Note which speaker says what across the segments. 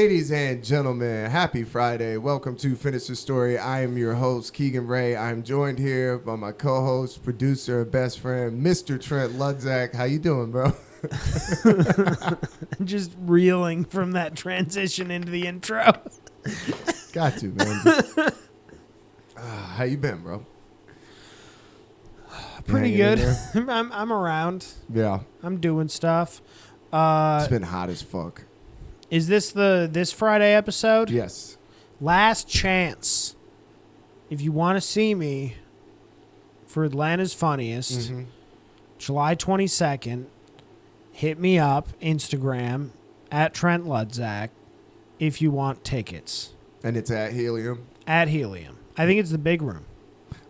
Speaker 1: Ladies and gentlemen, happy Friday. Welcome to Finish the Story. I am your host, Keegan Ray. I'm joined here by my co-host, producer, best friend, Mr. Trent Ludzak. How you doing, bro?
Speaker 2: Just reeling from that transition into the intro.
Speaker 1: Got to, man. How you been, bro?
Speaker 2: Pretty good. I'm around.
Speaker 1: Yeah.
Speaker 2: I'm doing stuff.
Speaker 1: It's been hot as fuck.
Speaker 2: Is this this Friday episode?
Speaker 1: Yes.
Speaker 2: Last chance. If you want to see me for Atlanta's Funniest, July 22nd, hit me up, Instagram, at Trent Ludzak, if you want tickets.
Speaker 1: And it's at Helium?
Speaker 2: At Helium. I think it's the big room.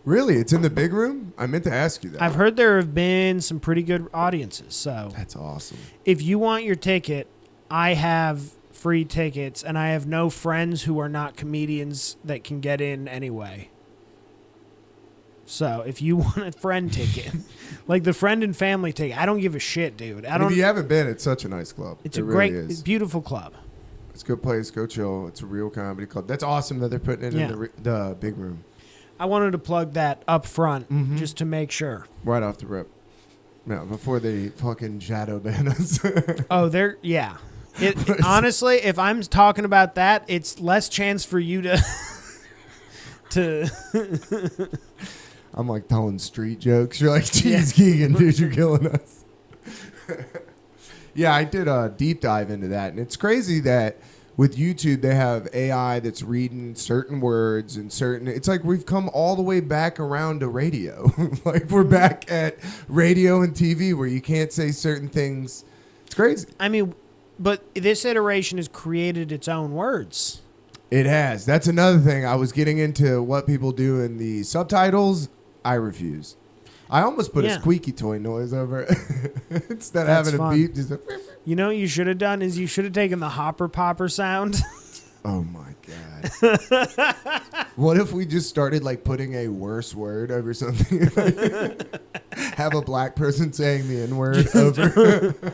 Speaker 1: Really? It's in the big room? I meant to ask you that.
Speaker 2: I've heard there have been some pretty good audiences. So
Speaker 1: that's awesome.
Speaker 2: If you want your ticket, I have free tickets, and I have no friends who are not comedians that can get in anyway. So if you want a friend ticket, like the friend and family ticket, I don't give a shit, dude.
Speaker 1: If you haven't been, it's such a nice club.
Speaker 2: It's a great, beautiful club.
Speaker 1: It's a good place. Go chill. It's a real comedy club. That's awesome that they're putting it in the big room.
Speaker 2: I wanted to plug that up front just to make sure.
Speaker 1: Right off the rip. No, before they fucking shadow ban us.
Speaker 2: Yeah. Honestly, if I'm talking about that, it's less chance for you to
Speaker 1: I'm like telling street jokes. You're like, geez, Keegan, dude, you're killing us. Yeah, I did a deep dive into that. And it's crazy that with YouTube, they have AI that's reading certain words and it's like we've come all the way back around to radio. Like we're back at radio and TV where you can't say certain things. It's crazy.
Speaker 2: I mean, but this iteration has created its own words.
Speaker 1: It has. That's another thing. I was getting into what people do in the subtitles. I refuse. I almost put a squeaky toy noise over it instead of having a beep. Just
Speaker 2: you know what you should have done is you should have taken the hopper popper sound.
Speaker 1: Oh my God. What if we just started like putting a worse word over something? Have a black person saying the N-word over.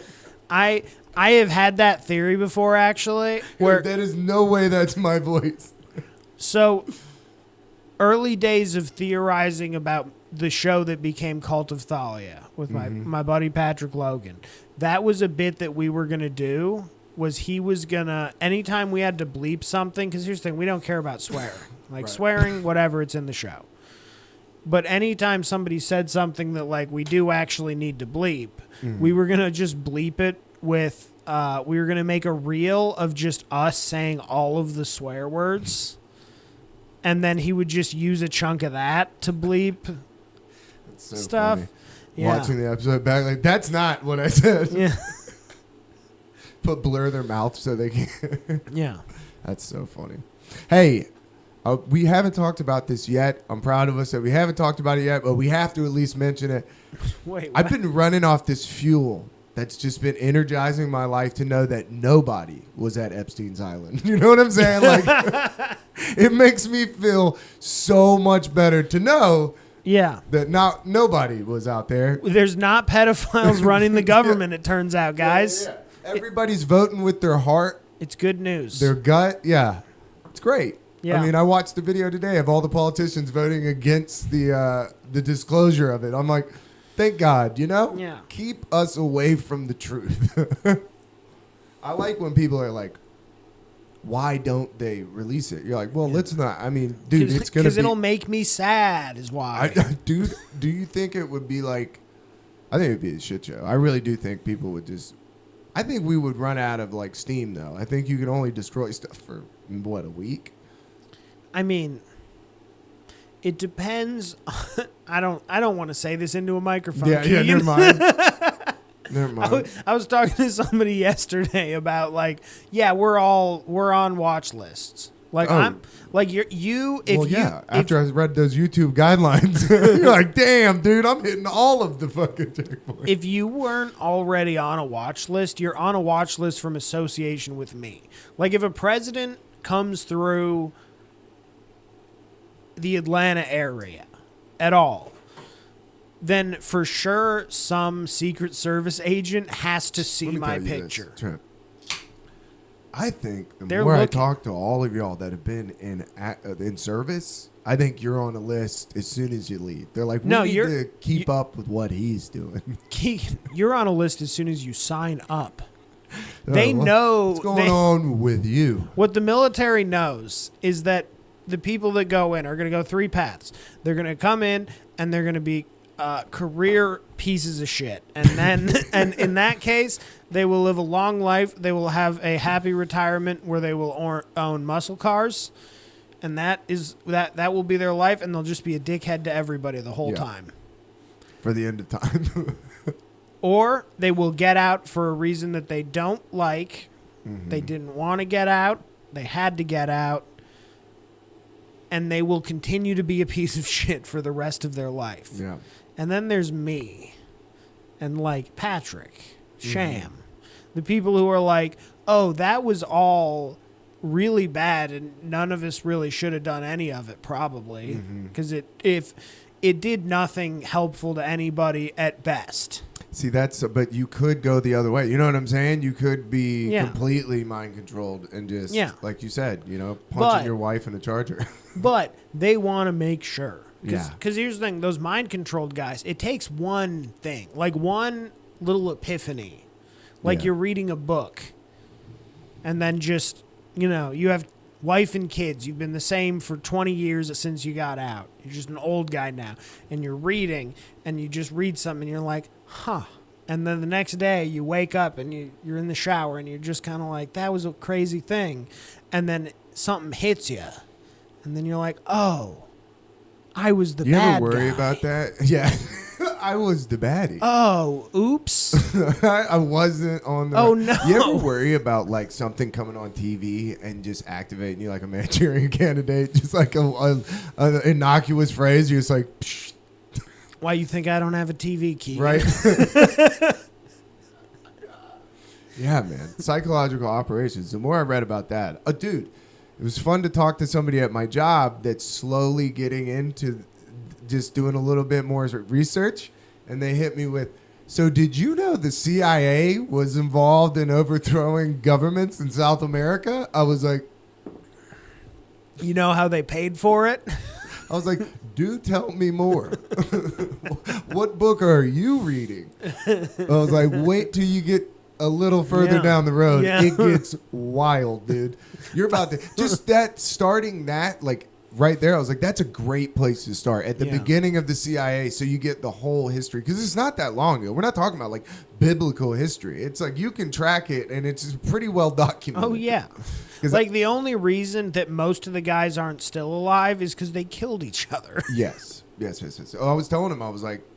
Speaker 2: I have had that theory before, actually. Where
Speaker 1: that is no way that's my voice.
Speaker 2: So, early days of theorizing about the show that became Cult of Thalia with my buddy Patrick Logan. That was a bit that we were going to do, was he was going to, anytime we had to bleep something, because here's the thing, we don't care about swearing. Like swearing, whatever, it's in the show. But anytime somebody said something that like we do actually need to bleep, we were going to just bleep it with, we were going to make a reel of just us saying all of the swear words. And then he would just use a chunk of that to bleep
Speaker 1: so
Speaker 2: stuff.
Speaker 1: Funny. Yeah. Watching the episode back, like, that's not what I said.
Speaker 2: Yeah.
Speaker 1: Blur their mouth so they can.
Speaker 2: Yeah.
Speaker 1: That's so funny. Hey, we haven't talked about this yet. I'm proud of us that we haven't talked about it yet, but we have to at least mention it.
Speaker 2: Wait,
Speaker 1: I've been running off this fuel that's just been energizing my life to know that nobody was at Epstein's Island. You know what I'm saying? Like, it makes me feel so much better to know that nobody was out there.
Speaker 2: There's not pedophiles running the government, it turns out, guys.
Speaker 1: Yeah. Everybody's voting with their heart.
Speaker 2: It's good news.
Speaker 1: Their gut. Yeah. It's great.
Speaker 2: Yeah.
Speaker 1: I mean, I watched the video today of all the politicians voting against the disclosure of it. I'm like, thank God, you know?
Speaker 2: Yeah.
Speaker 1: Keep us away from the truth. I like when people are like, why don't they release it? You're like, well, let's not. I mean, dude, it's going to be.
Speaker 2: Because it'll make me sad is why.
Speaker 1: Dude, do you think it would be like, I think it would be a shit show. I really do think people would just, I think we would run out of like steam though. I think you can only destroy stuff for, what, a week?
Speaker 2: I mean, it depends. I don't want to say this into a microphone.
Speaker 1: Yeah, never mind. Never mind.
Speaker 2: I was talking to somebody yesterday about like, yeah, we're on watch lists. Like I'm like after I read those YouTube guidelines, you're like, damn, dude, I'm hitting all of the fucking checkpoints. If you weren't already on a watch list, you're on a watch list from association with me. Like if a president comes through the Atlanta area at all, then for sure some Secret Service agent has to see my picture.
Speaker 1: I think the
Speaker 2: They're
Speaker 1: more I
Speaker 2: looking-
Speaker 1: talk to all of y'all that have been in service, I think you're on a list as soon as you leave. They're like, we
Speaker 2: No,
Speaker 1: need
Speaker 2: you're-
Speaker 1: to keep up with what he's doing.
Speaker 2: Keegan, you're on a list as soon as you sign up. They
Speaker 1: What-
Speaker 2: know
Speaker 1: what's going on with you.
Speaker 2: what the military knows is that the people that go in are going to go three paths. They're going to come in and they're going to be career pieces of shit, and then and in that case, they will live a long life. They will have a happy retirement where they will own muscle cars, and that will be their life, and they'll just be a dickhead to everybody the whole time.
Speaker 1: For the end of time.
Speaker 2: Or they will get out for a reason that they don't like.
Speaker 1: Mm-hmm.
Speaker 2: They didn't want to get out. They had to get out. And they will continue to be a piece of shit for the rest of their life.
Speaker 1: Yeah.
Speaker 2: And then there's me and like Patrick, Sham. The people who are like, oh, that was all really bad and none of us really should have done any of it probably. Because if it did nothing helpful to anybody at best.
Speaker 1: See, but you could go the other way. You know what I'm saying? You could be
Speaker 2: Yeah.
Speaker 1: completely mind controlled and just, like you said, punching
Speaker 2: But-
Speaker 1: your wife in a charger.
Speaker 2: But they want to make sure.
Speaker 1: Yeah.
Speaker 2: Because here's the thing, those mind-controlled guys, it takes one thing, like one little epiphany. Like
Speaker 1: Yeah.
Speaker 2: you're reading a book, and then just, you have wife and kids. You've been the same for 20 years since you got out. You're just an old guy now. And you're reading, and you just read something, and you're like, huh. And then the next day, you wake up, and you're in the shower, and you're just kind of like, that was a crazy thing. And then something hits you. And then you're like, oh, I was the
Speaker 1: You
Speaker 2: bad
Speaker 1: ever worry
Speaker 2: guy.
Speaker 1: about that? Yeah. I was the baddie.
Speaker 2: Oh, oops.
Speaker 1: I wasn't on the...
Speaker 2: Oh, no.
Speaker 1: You ever worry about like something coming on TV and just activating you like a Manchurian candidate? Just like an innocuous phrase. You're just like... Psh,
Speaker 2: Why you think I don't have a TV, Keegan?
Speaker 1: right? Yeah, man. Psychological operations. The more I read about that... dude, it was fun to talk to somebody at my job that's slowly getting into just doing a little bit more research. And they hit me with, so did you know the CIA was involved in overthrowing governments in South America? I was like...
Speaker 2: You know how they paid for it?
Speaker 1: I was like, do tell me more. What book are you reading? I was like, wait till you get a little further
Speaker 2: Yeah.
Speaker 1: down the road.
Speaker 2: Yeah.
Speaker 1: It gets wild, dude. You're about to just starting that like right there. I was like, that's a great place to start at the
Speaker 2: Yeah.
Speaker 1: beginning of the CIA, so you get the whole history, because it's not that long ago. We're not talking about like biblical history. It's like you can track it, and it's pretty well documented.
Speaker 2: Oh, yeah.
Speaker 1: 'Cause
Speaker 2: Like, the only reason that most of the guys aren't still alive is because they killed each other.
Speaker 1: Yes. Oh, I was telling him,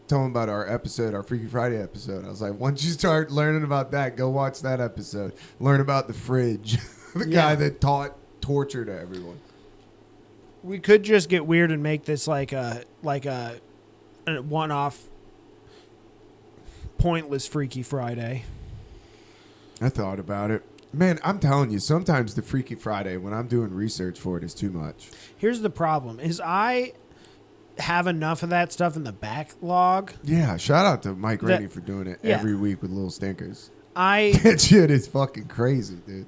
Speaker 1: telling him about our episode, our Freaky Friday episode. I was like, once you start learning about that, go watch that episode. Learn about the fridge, the guy that taught torture to everyone.
Speaker 2: We could just get weird and make this like a one-off pointless Freaky Friday.
Speaker 1: I thought about it. Man, I'm telling you, sometimes the Freaky Friday, when I'm doing research for it, is too much.
Speaker 2: Here's the problem, is I have enough of that stuff in the backlog.
Speaker 1: Yeah, shout out to Mike Rainey for doing it every week with little stinkers. That shit is fucking crazy, dude.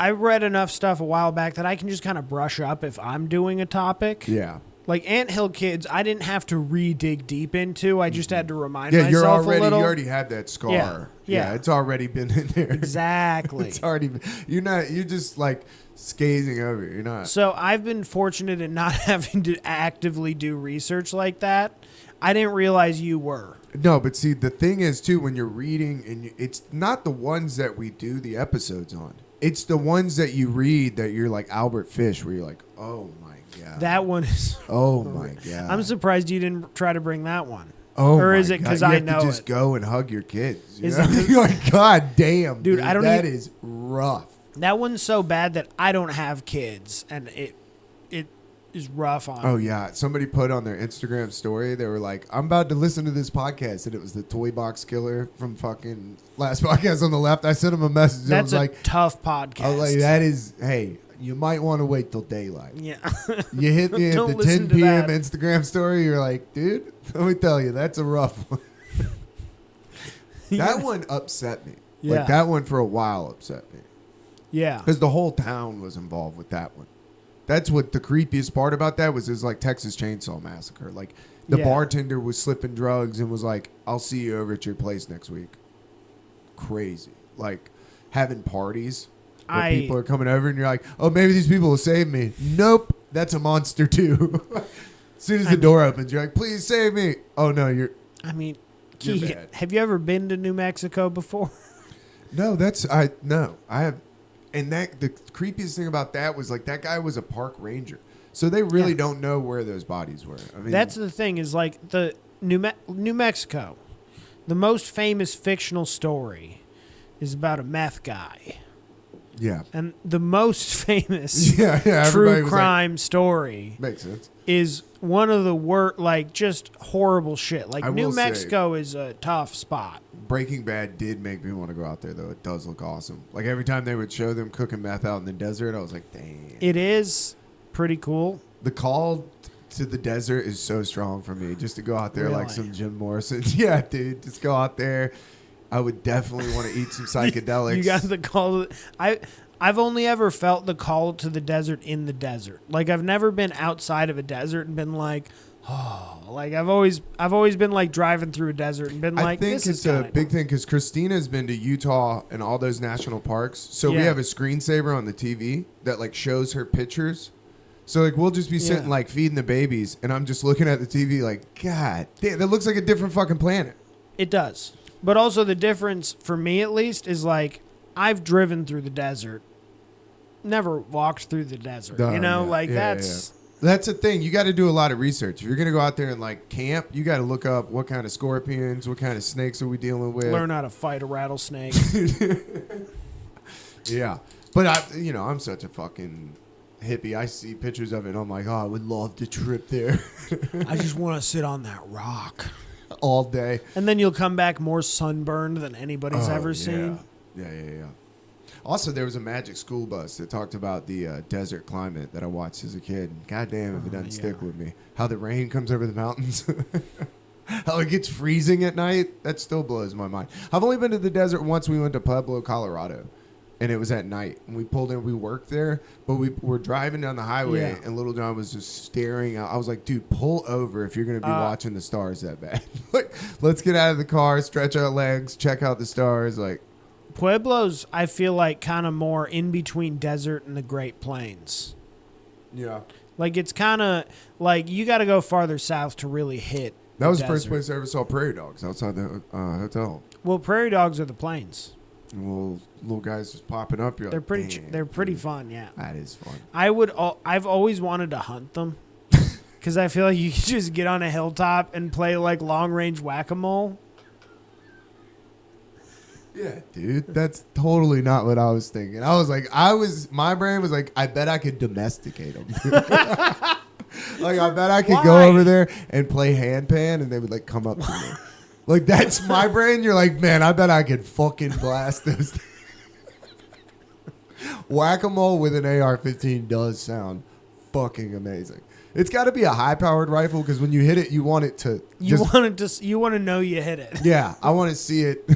Speaker 2: I read enough stuff a while back that I can just kind of brush up if I'm doing a topic.
Speaker 1: Yeah.
Speaker 2: Like Anthill Kids, I didn't have to dig deep into. I just had to remind
Speaker 1: Yeah,
Speaker 2: myself a little.
Speaker 1: you already have that scar.
Speaker 2: Yeah.
Speaker 1: It's already been in there.
Speaker 2: Exactly.
Speaker 1: It's already been, you're just like scathing over it. You're not.
Speaker 2: So I've been fortunate in not having to actively do research like that. I didn't realize you were.
Speaker 1: No, but see, the thing is too, when you're reading, and it's not the ones that we do the episodes on. It's the ones that you read that you're like Albert Fish, where you're like, oh my God.
Speaker 2: That one is.
Speaker 1: Oh my God.
Speaker 2: I'm surprised you didn't try to bring that one.
Speaker 1: Oh,
Speaker 2: or
Speaker 1: my
Speaker 2: is it
Speaker 1: God.
Speaker 2: because
Speaker 1: You
Speaker 2: I
Speaker 1: have
Speaker 2: know
Speaker 1: to just
Speaker 2: it?
Speaker 1: go and hug your kids. You
Speaker 2: Is
Speaker 1: know?
Speaker 2: it-
Speaker 1: You're like, God damn,
Speaker 2: Dude,
Speaker 1: dude,
Speaker 2: I don't
Speaker 1: that
Speaker 2: even-
Speaker 1: is rough.
Speaker 2: That one's so bad that I don't have kids, and it is rough on.
Speaker 1: Oh yeah, somebody put on their Instagram story. They were like, "I'm about to listen to this podcast," and it was the Toy Box Killer from fucking last podcast on the left. I sent him a message. I
Speaker 2: That's
Speaker 1: was
Speaker 2: a
Speaker 1: like,
Speaker 2: tough podcast.
Speaker 1: I was like, that is, hey, you might want to wait till daylight.
Speaker 2: Yeah.
Speaker 1: You hit me at
Speaker 2: Don't
Speaker 1: the
Speaker 2: listen
Speaker 1: 10
Speaker 2: to
Speaker 1: p.m.
Speaker 2: that.
Speaker 1: Instagram story. You're like, dude, let me tell you, that's a rough one. That one upset me.
Speaker 2: Yeah.
Speaker 1: Like that one for a while upset me.
Speaker 2: Yeah.
Speaker 1: Because the whole town was involved with that one. That's what the creepiest part about that was. Is like Texas Chainsaw Massacre. Like the bartender was slipping drugs and was like, "I'll see you over at your place next week." Crazy. Like having parties where people are coming over and you're like, "Oh, maybe these people will save me." Nope, that's a monster too. As soon as the door opens, you're like, "Please save me." Oh no, you're.
Speaker 2: I mean,
Speaker 1: you're
Speaker 2: Keegan,
Speaker 1: bad.
Speaker 2: have you ever been to New Mexico before?
Speaker 1: No, I have. And that the creepiest thing about that was like that guy was a park ranger, so they really don't know where those bodies were. I mean,
Speaker 2: that's the thing is like the New Mexico, the most famous fictional story is about a meth guy.
Speaker 1: Yeah,
Speaker 2: and the most famous true crime story
Speaker 1: makes sense.
Speaker 2: Is one of the worst, like just horrible shit. Like New Mexico is a tough spot.
Speaker 1: Breaking Bad did make me want to go out there, though. It does look awesome. Like every time they would show them cooking meth out in the desert, I was like, damn.
Speaker 2: It is pretty cool.
Speaker 1: The call to the desert is so strong for me. Just to go out there like some Jim Morrison. Yeah, dude. Just go out there. I would definitely want to eat some psychedelics.
Speaker 2: You got the call. I've only ever felt the call to the desert in the desert. Like I've never been outside of a desert and been like, oh, like I've always been like driving through a desert and been like,
Speaker 1: this is a big thing because Christina's been to Utah and all those national parks. So we have a screensaver on the TV that like shows her pictures. So like we'll just be sitting like feeding the babies and I'm just looking at the TV like, God damn, that looks like a different fucking planet.
Speaker 2: It does. But also the difference for me at least is like I've driven through the desert, never walked through the desert. That's
Speaker 1: the thing. You got to do a lot of research. If you're going to go out there and like camp, you got to look up what kind of scorpions, what kind of snakes are we dealing with.
Speaker 2: Learn how to fight a rattlesnake.
Speaker 1: Yeah. But I'm such a fucking hippie. I see pictures of it and I'm like, oh, I would love to trip there.
Speaker 2: I just want to sit on that rock
Speaker 1: all day.
Speaker 2: And then you'll come back more sunburned than anybody's ever seen.
Speaker 1: Yeah. Also, there was a Magic School Bus that talked about the desert climate that I watched as a kid. God damn if it doesn't stick with me. How the rain comes over the mountains. How it gets freezing at night. That still blows my mind. I've only been to the desert once. We went to Pueblo, Colorado. And it was at night. And we pulled in. We worked there. But we were driving down the highway. And Little John was just staring out. I was like, dude, pull over if you're going to be watching the stars that bad. Like, let's get out of the car, stretch our legs, check out the stars. Like,
Speaker 2: Pueblo's, I feel like, kind of more in between desert and the Great Plains.
Speaker 1: Yeah.
Speaker 2: Like, it's kind of like you got to go farther south to really hit.
Speaker 1: That was the first place I ever saw prairie dogs, outside the hotel.
Speaker 2: Well, prairie dogs are the plains.
Speaker 1: Little guys just popping up. You're
Speaker 2: they're
Speaker 1: like,
Speaker 2: they're pretty fun, yeah.
Speaker 1: That is fun.
Speaker 2: I've always wanted to hunt them because I feel like you could just get on a hilltop and play like long range whack-a-mole.
Speaker 1: Yeah, dude, that's totally not what I was thinking. My brain was like, I bet I could domesticate them. Like, I bet I could go over there and play handpan and they would like come up to me. Like, that's my brain. You're like, man, I bet I could fucking blast those things. Whack-a-mole with an AR-15 does sound fucking amazing. It's got to be a high-powered rifle because when you hit it, you want it to.
Speaker 2: You want to know you hit it.
Speaker 1: Yeah, I want to see it.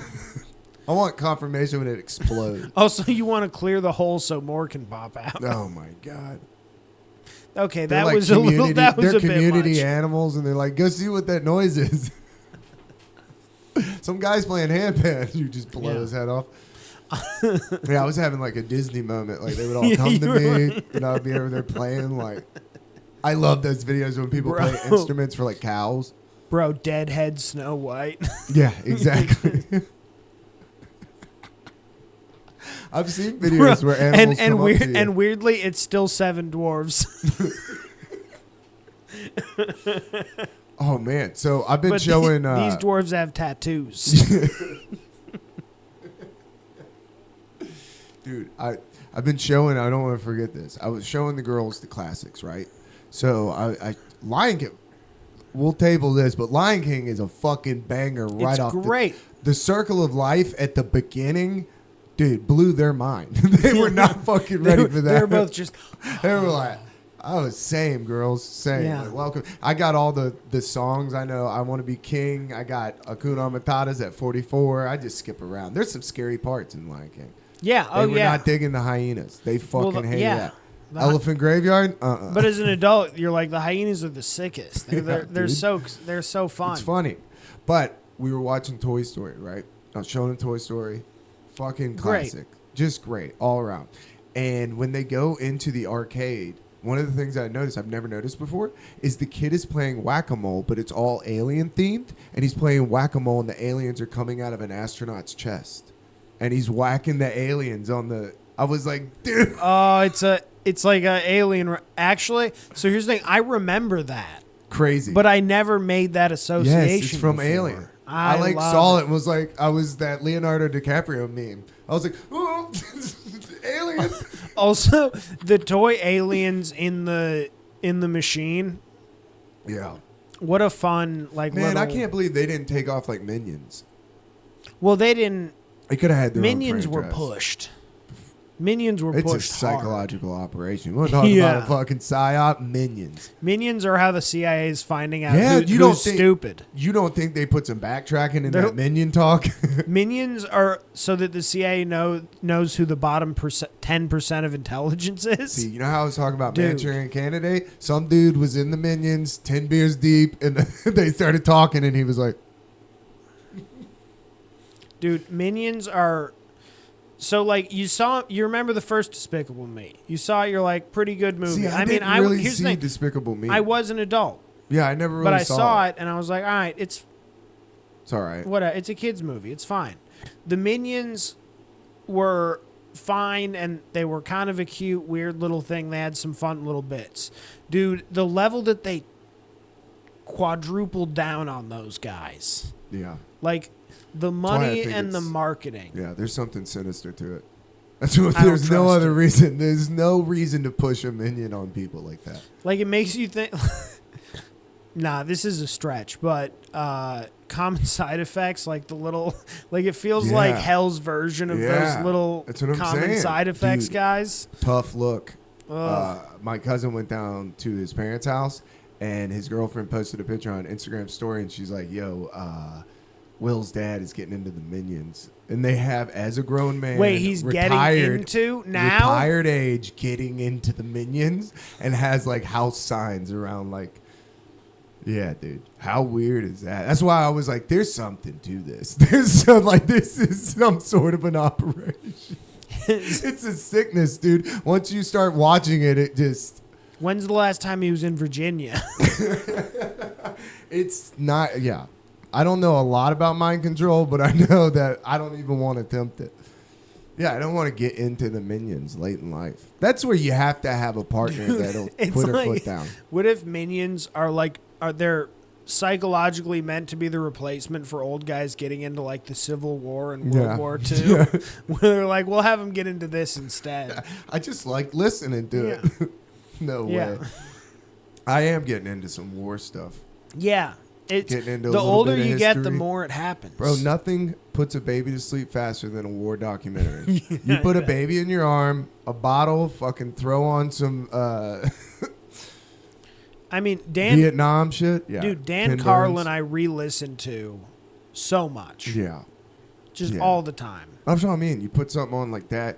Speaker 1: I want confirmation when it explodes.
Speaker 2: Also, you want to clear the hole so more can pop out.
Speaker 1: Oh my god.
Speaker 2: Okay, that was a little. That was a bit much.
Speaker 1: They're community animals, and they're like, go see what that noise is. Some guy's playing handpan. You just blow his head off. Yeah, I was having like a Disney moment. Like they would all come to me, and I would be over there playing. Like, I love those videos when people play instruments for like cows.
Speaker 2: Bro, Deadhead, Snow White.
Speaker 1: Yeah, exactly. I've seen videos where animals come up to you.
Speaker 2: And weirdly, it's still Seven Dwarves.
Speaker 1: Oh man! So I've been showing
Speaker 2: these dwarves have tattoos.
Speaker 1: Dude, I've been showing. I don't want to forget this. I was showing the girls the classics, right? So I Lion King. We'll table this, but Lion King is a fucking banger right off.
Speaker 2: It's great.
Speaker 1: The Circle of Life at the beginning. Dude, blew their mind. They were not fucking ready for that.
Speaker 2: They were both just.
Speaker 1: They were like, "Oh, same girls, same."
Speaker 2: Yeah.
Speaker 1: Like, welcome. I got all the songs. I know. I Want to Be King. I got Hakuna Matata's at 44. I just skip around. There's some scary parts in Lion King.
Speaker 2: Yeah.
Speaker 1: They
Speaker 2: Oh
Speaker 1: were
Speaker 2: yeah.
Speaker 1: not digging the hyenas. They fucking hated that.
Speaker 2: The
Speaker 1: Elephant graveyard?
Speaker 2: But as an adult, you're like, the hyenas are the sickest. They're
Speaker 1: dude.
Speaker 2: they're so fun.
Speaker 1: It's funny. But we were watching Toy Story, right? I was showing them Toy Story. Fucking classic. Just great all around. And when they go into the arcade, one of the things I noticed, I've never noticed before, is the kid is playing whack-a-mole, but it's all alien themed. And he's playing whack-a-mole and the aliens are coming out of an astronaut's chest. And he's whacking the aliens on the... I was like, dude.
Speaker 2: Oh, it's like an alien. Actually, so here's the thing. I remember that.
Speaker 1: Crazy.
Speaker 2: But I never made that association.
Speaker 1: Yes, it's from
Speaker 2: before.
Speaker 1: Alien. I saw it and was like, I was that Leonardo DiCaprio meme. I was like, oh, alien.
Speaker 2: Also, the toy aliens in the machine.
Speaker 1: Yeah.
Speaker 2: What a fun
Speaker 1: Man, I can't believe they didn't take off like Minions.
Speaker 2: Well, they didn't.
Speaker 1: They could have had their
Speaker 2: Minions
Speaker 1: own
Speaker 2: were
Speaker 1: franchise.
Speaker 2: pushed. Minions were pushed.
Speaker 1: It's a psychological operation. We're talking about a fucking psyop. Minions.
Speaker 2: Minions are how the CIA is finding out
Speaker 1: you don't
Speaker 2: who's
Speaker 1: think,
Speaker 2: stupid.
Speaker 1: You don't think they put some backtracking in that Minion talk?
Speaker 2: Minions are so that the CIA knows who the bottom 10% of intelligence is.
Speaker 1: See, you know how I was talking about Manchurian Candidate? Some dude was in the Minions, 10 beers deep, and they started talking, and he was like...
Speaker 2: Dude, Minions are... So, like, you remember the first Despicable Me. You saw it, you're like, pretty good movie.
Speaker 1: See, I didn't really see Despicable Me.
Speaker 2: I was an adult.
Speaker 1: Yeah, I never really
Speaker 2: but I
Speaker 1: saw
Speaker 2: it, and I was like, all right, it's
Speaker 1: all right.
Speaker 2: Whatever. It's a kid's movie. It's fine. The Minions were fine, and they were kind of a cute, weird little thing. They had some fun little bits. Dude, the level that they quadrupled down on those guys.
Speaker 1: Yeah.
Speaker 2: Like... The money and the marketing.
Speaker 1: Yeah, there's something sinister to it. That's what, there's no other reason. There's no reason to push a Minion on people like that.
Speaker 2: Like, it makes you think... Nah, this is a stretch, but common side effects, like the little... Like, it feels like Hell's version of those little common side effects, guys.
Speaker 1: Tough look. My cousin went down to his parents' house, and his girlfriend posted a picture on Instagram story, and she's like, yo, Will's dad is getting into the Minions. And they have, as a grown man,
Speaker 2: wait, he's getting into now?
Speaker 1: Retired age, getting into the Minions, and has, like, house signs around, like, yeah, dude. How weird is that? That's why I was like, there's something to this. This is some sort of an operation. It's a sickness, dude. Once you start watching it, it just...
Speaker 2: When's the last time he was in Virginia?
Speaker 1: It's not, yeah. I don't know a lot about mind control, but I know that I don't even want to attempt it. Yeah, I don't want to get into the Minions late in life. That's where you have to have a partner that'll put her foot down. What
Speaker 2: if Minions are they're psychologically meant to be the replacement for old guys getting into like the Civil War and World War II? Yeah. Where they're like, we'll have them get into this instead.
Speaker 1: I just like listening to it. No way. I am getting into some war stuff.
Speaker 2: Yeah. It's
Speaker 1: getting into
Speaker 2: the older you get, the more it happens.
Speaker 1: Bro, nothing puts a baby to sleep faster than a war documentary. You put a baby in your arm, a bottle, fucking throw on some
Speaker 2: I mean,
Speaker 1: Vietnam shit. Yeah.
Speaker 2: Dude, Dan Carlin I re-listened to so much.
Speaker 1: Yeah.
Speaker 2: Just all the time.
Speaker 1: That's what I mean. You put something on like that.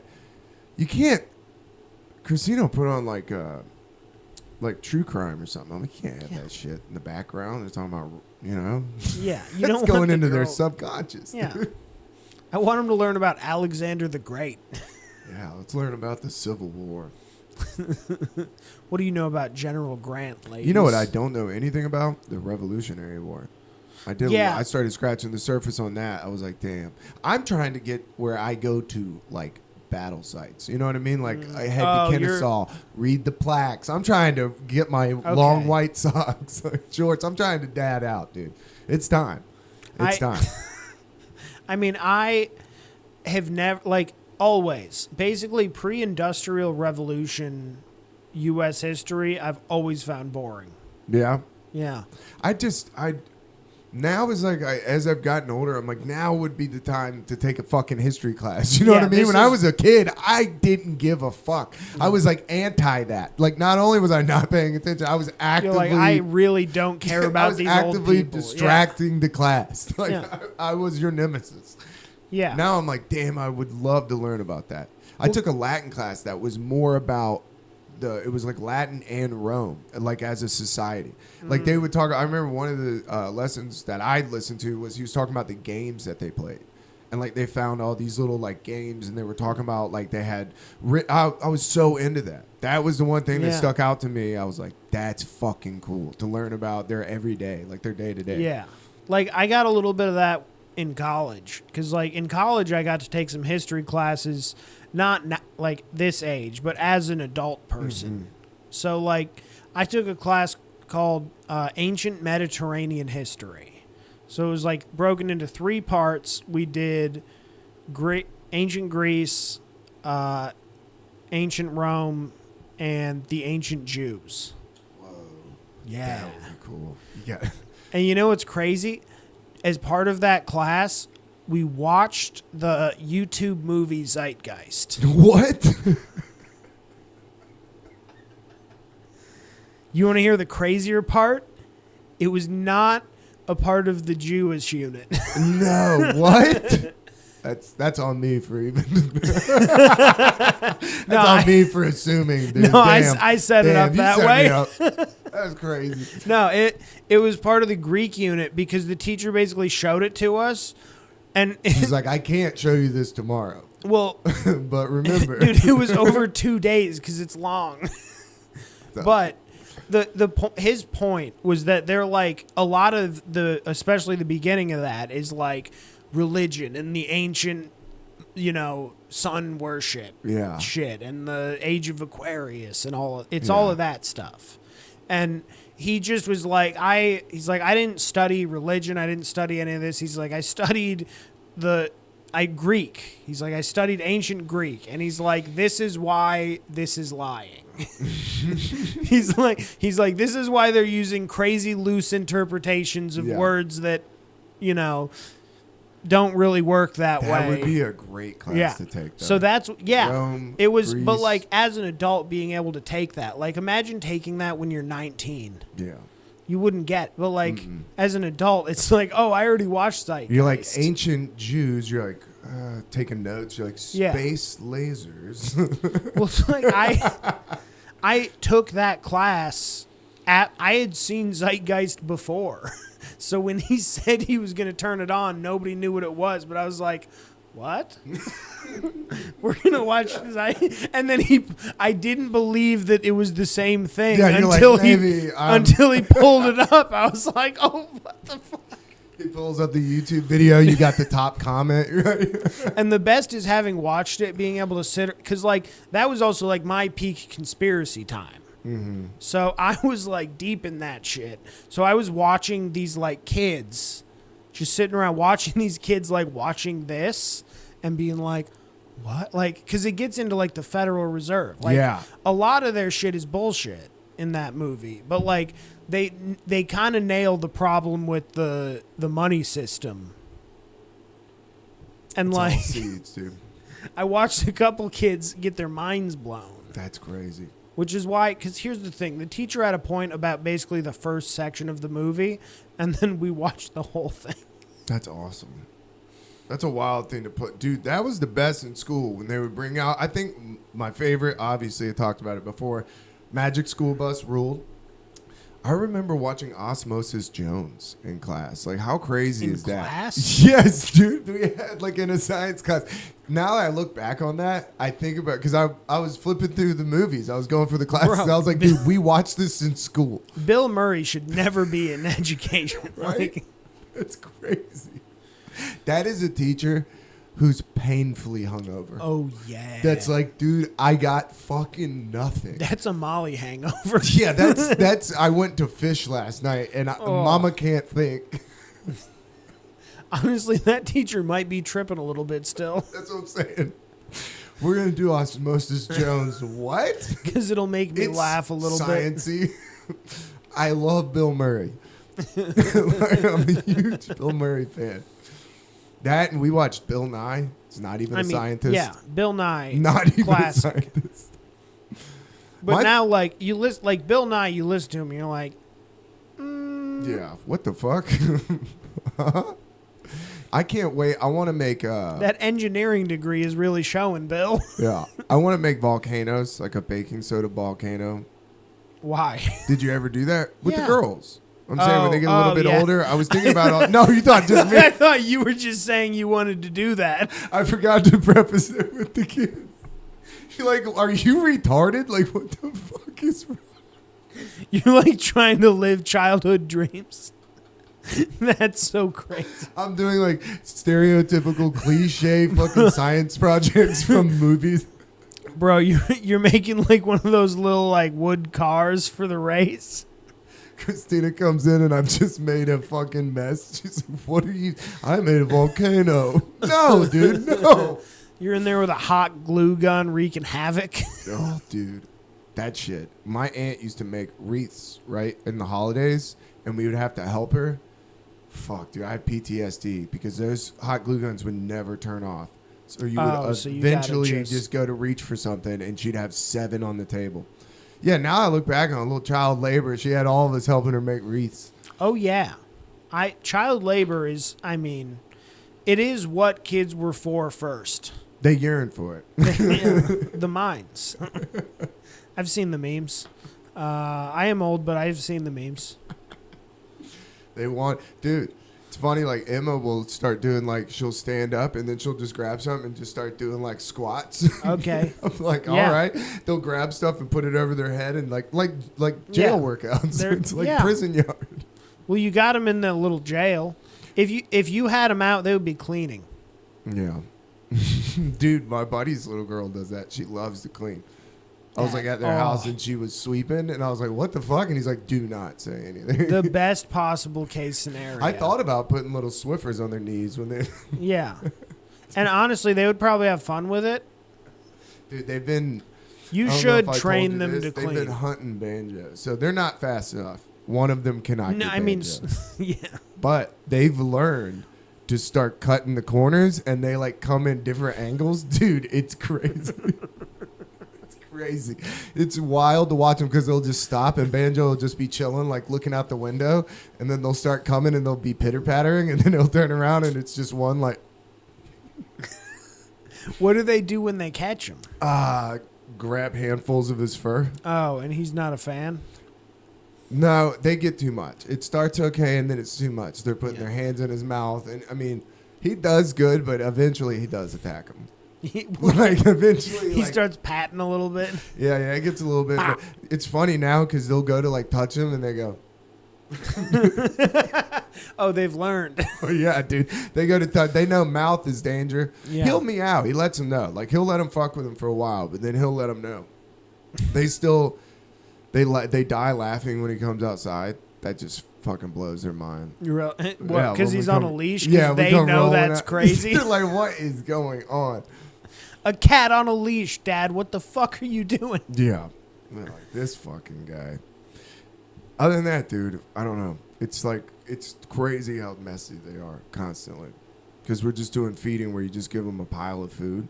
Speaker 1: You can't Christina put on like true crime or something. I'm like, you can't have that shit in the background. They're talking about, you know.
Speaker 2: Yeah.
Speaker 1: You don't going into their subconscious.
Speaker 2: Yeah. I want them to learn about Alexander the Great.
Speaker 1: Yeah, let's learn about the Civil War.
Speaker 2: What do you know about General Grant, ladies?
Speaker 1: You know what I don't know anything about? The Revolutionary War. I started scratching the surface on that. I was like, damn. I'm trying to get where I go to, like, battle sites. You know what I mean? Like, I head to Kennesaw, read the plaques. I'm trying to get my long white socks, shorts. I'm trying to dad out, dude. It's time. It's time.
Speaker 2: I mean, I have never, like, always, basically pre-industrial revolution U.S. history, I've always found boring.
Speaker 1: Yeah?
Speaker 2: Yeah.
Speaker 1: Now is like, as I've gotten older, I'm like, now would be the time to take a fucking history class. You know what I mean? When I was a kid, I didn't give a fuck. I was like anti that. Like, not only was I not paying attention, I was actively...
Speaker 2: You're like, I really don't care about these old people.
Speaker 1: I was actively distracting the class. Like, I was your nemesis.
Speaker 2: Yeah.
Speaker 1: Now I'm like, damn, I would love to learn about that. I took a Latin class that was more about it was like Latin and Rome, like as a society. Like they would talk. I remember one of the lessons that I listened to was he was talking about the games that they played. And like they found all these little like games, and they were talking about like they had. I was so into that. That was the one thing that stuck out to me. I was like, that's fucking cool to learn about their everyday, like their day to day.
Speaker 2: Yeah, like I got a little bit of that in college because like in college I got to take some history classes, not like this age, but as an adult person. Mm-hmm. So like I took a class called Ancient Mediterranean History. So it was like broken into 3 parts. We did ancient Greece, ancient Rome, and the ancient Jews.
Speaker 1: Whoa.
Speaker 2: Yeah.
Speaker 1: That would be cool. Yeah.
Speaker 2: And you know what's crazy? As part of that class, we watched the YouTube movie Zeitgeist.
Speaker 1: What?
Speaker 2: You want to hear the crazier part? It was not a part of the Jewish unit.
Speaker 1: No, what? That's on me for even. On me for assuming. Dude.
Speaker 2: No, I set it up that way.
Speaker 1: That was crazy.
Speaker 2: No, it was part of the Greek unit because the teacher basically showed it to us, and
Speaker 1: he's like, I can't show you this tomorrow.
Speaker 2: Well,
Speaker 1: but remember,
Speaker 2: dude, it was over 2 days because it's long. But his point was that they're like a lot of especially the beginning of that is like religion and the ancient, sun worship shit and the age of Aquarius and all of that stuff. And he just was like, he's like, I didn't study religion. I didn't study any of this. He's like, I studied Greek. He's like, I studied ancient Greek. And he's like, this is why this is lying. He's like, this is why they're using crazy loose interpretations of words that, don't really work that way.
Speaker 1: That would be a great class to take. Though.
Speaker 2: So that's,
Speaker 1: Rome,
Speaker 2: it was,
Speaker 1: Greece.
Speaker 2: but like as an adult being able to take that, like imagine taking that when you're 19.
Speaker 1: Yeah.
Speaker 2: You wouldn't get, but like as an adult, it's like, oh, I already watched Zeitgeist.
Speaker 1: You're like ancient Jews. You're like taking notes. You're like space lasers.
Speaker 2: Well, it's like I took that class I had seen Zeitgeist before. So when he said he was going to turn it on, nobody knew what it was. But I was like, what? We're going to watch this. And then I didn't believe that it was the same thing until he pulled it up. I was like, oh, what the fuck?
Speaker 1: He pulls up the YouTube video. You got the top comment. Right?
Speaker 2: And the best is having watched it, being able to sit. Because like that was also like my peak conspiracy time. Mm-hmm. So I was like deep in that shit. So I was watching these like kids, just sitting around watching these kids like watching and being like, what? Like, because it gets into like the Federal Reserve. Like, a lot of their shit is bullshit in that movie. But like they kind of nail the problem with the money system. And it's like, all
Speaker 1: seeds, dude.
Speaker 2: I watched a couple kids get their minds blown.
Speaker 1: That's crazy.
Speaker 2: Which is why, because here's the thing. The teacher had a point about basically the first section of the movie, and then we watched the whole thing.
Speaker 1: That's awesome. That's a wild thing to put. Dude, that was the best in school when they would bring out, I think my favorite, obviously I talked about it before, Magic School Bus ruled. I remember watching Osmosis Jones in class. Like, how crazy is that? In class? Yes, dude. We had, like, in a science class. Now that I look back on that, I think about, because I was flipping through the movies. I was going for the classes. Bro, I was like, dude, we watched this in school.
Speaker 2: Bill Murray should never be in education.
Speaker 1: Right? It's crazy. That is a teacher who's painfully hungover.
Speaker 2: Oh, yeah.
Speaker 1: That's like, dude, I got fucking nothing.
Speaker 2: That's a Molly hangover.
Speaker 1: Yeah, that's. I went to Fish last night, and Mama can't think.
Speaker 2: Honestly, that teacher might be tripping a little bit still.
Speaker 1: That's what I'm saying. We're going to do Osmosis Jones. What?
Speaker 2: Because it'll make me laugh a little
Speaker 1: sciencey. Bit. I love Bill Murray. Like, I'm a huge Bill Murray fan. That, and we watched Bill Nye. He's not even a scientist.
Speaker 2: Yeah, Bill Nye.
Speaker 1: Not even
Speaker 2: classic.
Speaker 1: a scientist.
Speaker 2: But now, like, you listen, like Bill Nye, you listen to him, and you're like,
Speaker 1: yeah, what the fuck? I can't wait. I want to make
Speaker 2: That engineering degree is really showing, Bill.
Speaker 1: yeah. I want to make volcanoes, like a baking soda volcano.
Speaker 2: Why?
Speaker 1: Did you ever do that with the
Speaker 2: Yeah.
Speaker 1: girls? I'm saying when they get a little bit
Speaker 2: yeah.
Speaker 1: older. I was thinking about no, you thought just me.
Speaker 2: I thought you were just saying you wanted to do that.
Speaker 1: I forgot to preface it with the kids. You're like, are you retarded? Like, what the fuck is wrong?
Speaker 2: You're like trying to live childhood dreams. That's so crazy.
Speaker 1: I'm doing like stereotypical cliche fucking science projects from movies.
Speaker 2: Bro, you're making like one of those little like wood cars for the race.
Speaker 1: Christina comes in and I've just made a fucking mess. She's like, what are you? I made a volcano. No, dude, no.
Speaker 2: You're in there with a hot glue gun wreaking havoc.
Speaker 1: Oh, dude. That shit. My aunt used to make wreaths, right, in the holidays, and we would have to help her. Fuck, dude, I had PTSD because those hot glue guns would never turn off. So you would eventually just go to reach for something, and she'd have 7 on the table. Yeah, now I look back on a little child labor. She had all of us helping her make wreaths.
Speaker 2: Oh, yeah. Child labor is, it is what kids were for first.
Speaker 1: They yearn for it.
Speaker 2: The mines. I've seen the memes. I am old, but I've seen the memes.
Speaker 1: They want, dude. It's funny. Like Emma will start doing like she'll stand up and then she'll just grab something and just start doing like squats.
Speaker 2: Okay.
Speaker 1: I'm like, all right. They'll grab stuff and put it over their head and like jail workouts. It's like prison yard.
Speaker 2: Well, you got them in the little jail. If you had them out, they would be cleaning.
Speaker 1: Yeah. Dude, my buddy's little girl does that. She loves to clean. I was like at their house and she was sweeping and I was like, what the fuck? And he's like, do not say anything.
Speaker 2: The best possible case scenario.
Speaker 1: I thought about putting little Swiffers on their knees when they...
Speaker 2: Yeah. And honestly, they would probably have fun with it.
Speaker 1: Dude, they've been...
Speaker 2: You should train them to clean.
Speaker 1: They've been hunting banjos. So they're not fast enough. One of them cannot get banjos.
Speaker 2: Yeah. But
Speaker 1: they've learned to start cutting the corners and they like come in different angles. Dude, it's crazy. Crazy. It's wild to watch them because they'll just stop and Banjo will just be chilling, like looking out the window, and then they'll start coming and they'll be pitter pattering, and then he'll turn around and it's just one like.
Speaker 2: What do they do when they catch him?
Speaker 1: Grab handfuls of his fur.
Speaker 2: Oh, and he's not a fan?
Speaker 1: No, they get too much. It starts okay and then it's too much. They're putting their hands in his mouth, and I mean, he does good, but eventually he does attack him. Like eventually
Speaker 2: he starts patting a little bit.
Speaker 1: Yeah, it gets a little bit. But it's funny now because they'll go to like touch him and they go.
Speaker 2: Oh, they've learned.
Speaker 1: Oh yeah, dude. They go to touch. They know mouth is danger.
Speaker 2: Yeah.
Speaker 1: He'll meow. He lets them know. Like he'll let them fuck with him for a while, but then he'll let them know. They still, they die laughing when he comes outside. That just fucking blows their mind.
Speaker 2: What? Because he's on a leash?
Speaker 1: Yeah,
Speaker 2: they know that's crazy.
Speaker 1: They're like, what is going on?
Speaker 2: A cat on a leash, Dad. What the fuck are you doing?
Speaker 1: Yeah. They're like, this fucking guy. Other than that, dude, I don't know. It's like, it's crazy how messy they are constantly. Because we're just doing feeding where you just give them a pile of food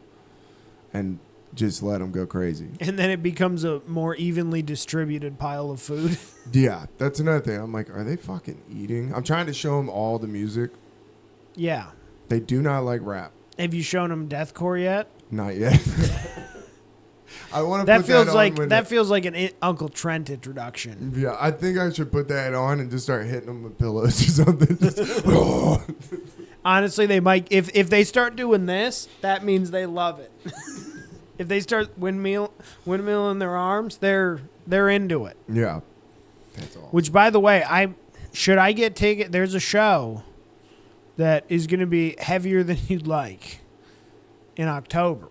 Speaker 1: and just let them go crazy.
Speaker 2: And then it becomes a more evenly distributed pile of food.
Speaker 1: Yeah, that's another thing. I'm like, are they fucking eating? I'm trying to show them all the music.
Speaker 2: Yeah.
Speaker 1: They do not like rap.
Speaker 2: Have you shown them deathcore yet?
Speaker 1: Not yet. I want to
Speaker 2: that
Speaker 1: put
Speaker 2: feels
Speaker 1: that
Speaker 2: like
Speaker 1: on
Speaker 2: that feels like an Uncle Trent introduction.
Speaker 1: Yeah, I think I should put that on and just start hitting them with pillows or something.
Speaker 2: Honestly, they might. If they start doing this, that means they love it. If they start windmilling their arms, they're into it.
Speaker 1: Yeah, that's all.
Speaker 2: Which, by the way, I get ticket. There's a show that is going to be heavier than you'd like in October.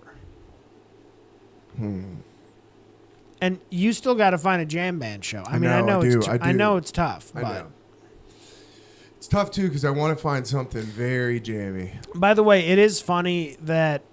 Speaker 2: And you still got to find a jam band show. I know it's tough.
Speaker 1: I know. It's tough too because I want to find something very jammy.
Speaker 2: By the way, it is funny that